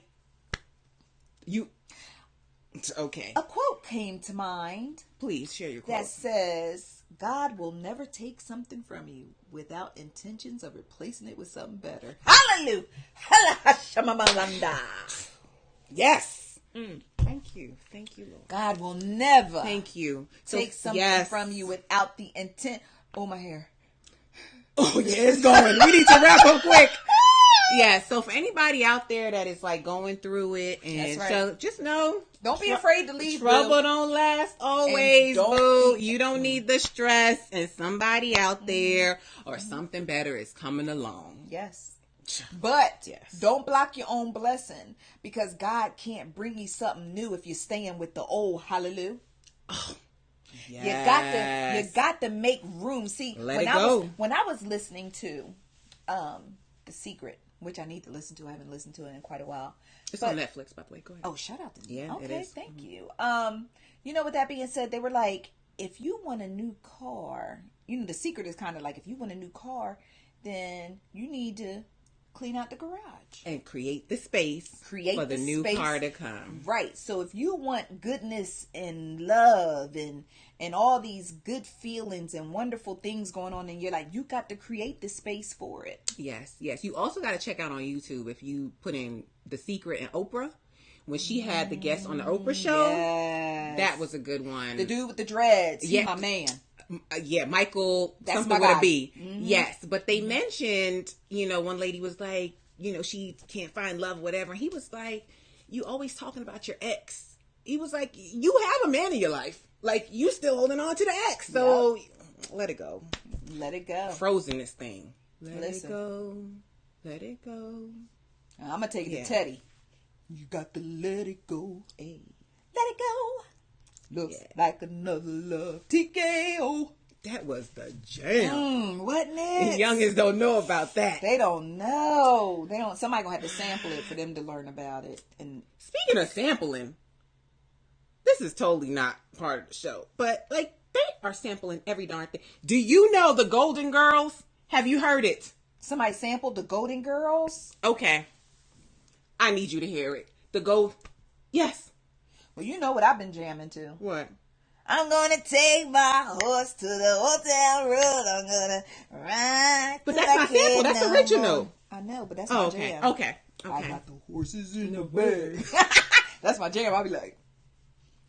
okay. A quote came to mind. Please share your quote. That says, God will never take something from you without intentions of replacing it with something better. Hallelujah. Yes. Thank you, Lord. God will never take something from you without the intent. Oh, my hair. Oh, yeah, it's going. We need to wrap up quick. Yeah, so for anybody out there that is like going through it, and so just know, don't be afraid to leave. Trouble don't last always, boo. You don't need the stress, and somebody out there or something better is coming along. Yes. But don't block your own blessing, because God can't bring you something new if you're staying with the old. Hallelujah. Oh, yes. You got to make room. See, when I was listening to The Secret, which I need to listen to. I haven't listened to it in quite a while. It's on Netflix, by the way. Go ahead. Oh, shout out to you. Yeah, okay, it is. Thank you. With that being said, they were like, if you want a new car, The Secret is kind of like, if you want a new car, then you need to clean out the garage. And create the space for the new car to come. Right. So if you want goodness and love and all these good feelings and wonderful things going on in your life, you got to create the space for it. Yes, yes. You also got to check out on YouTube if you put in The Secret and Oprah. When she had the guest on the Oprah show, that was a good one. The dude with the dreads, he's my man. Yeah, Michael, that's something my with guy. a B. Yes, but they mentioned, one lady was like, she can't find love, whatever. He was like, you always talking about your ex. He was like, you have a man in your life. Like, you still holding on to the ex. So, let it go. Let it go. Frozen this thing. Let it go. Let it go. I'm going to take it to Teddy. You got to let it go. Hey. Let it go. Looks like another love. TKO. That was the jam. Wasn't it? Youngins don't know about that. They don't know. Somebody gonna have to sample it for them to learn about it. And speaking of sampling, this is totally not part of the show, but they are sampling every darn thing. Do you know the Golden Girls? Have you heard it? Somebody sampled the Golden Girls? Okay. I need you to hear it. Yes. Well, you know what I've been jamming to. What? I'm gonna take my horse to the old town road. I'm gonna ride. But that's not sample. That's original. I know, but that's my jam. Okay. I got the horses in the bag. That's my jam. I'll be like,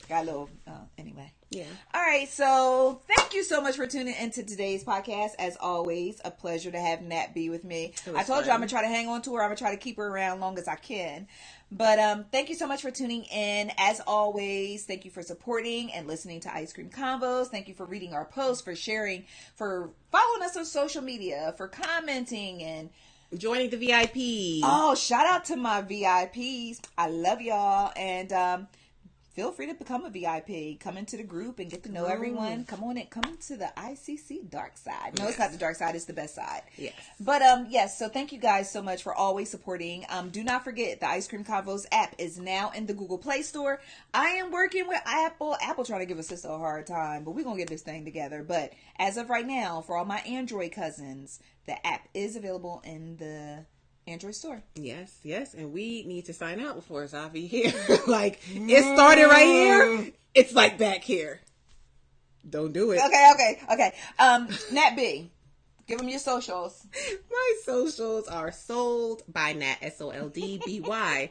got a little, anyway. Yeah. All right. So thank you so much for tuning into today's podcast. As always, a pleasure to have Nat B with me. I told you I'm going to try to hang on to her. I'm going to try to keep her around long as I can. But thank you so much for tuning in. As always, thank you for supporting and listening to Ice Cream Convos. Thank you for reading our posts, for sharing, for following us on social media, for commenting and joining the VIP. Oh, shout out to my VIPs. I love y'all. And feel free to become a VIP. Come into the group and get to know everyone. Come on in. Come into the ICC dark side. No, it's not the dark side. It's the best side. Yes. But yes, so thank you guys so much for always supporting. Do not forget the Ice Cream Convos app is now in the Google Play Store. I am working with Apple. Apple trying to give us a hard time, but we're going to get this thing together. But as of right now, for all my Android cousins, the app is available in the Android store. Yes, yes. And we need to sign out before Xavi here. It started right here. It's like back here. Don't do it. Okay. Nat B, give them your socials. My socials are sold by Nat, SOLDBY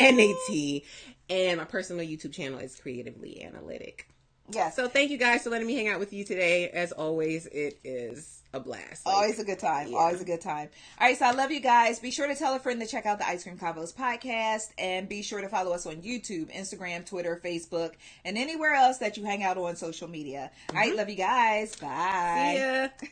NAT. And my personal YouTube channel is Creatively Analytic. Yes. So thank you guys for letting me hang out with you today. As always, it is a blast. Always a good time. Yeah. Always a good time. All right, so I love you guys. Be sure to tell a friend to check out the Ice Cream Convos podcast, and be sure to follow us on YouTube, Instagram, Twitter, Facebook, and anywhere else that you hang out on social media. All right, love you guys. Bye. See ya.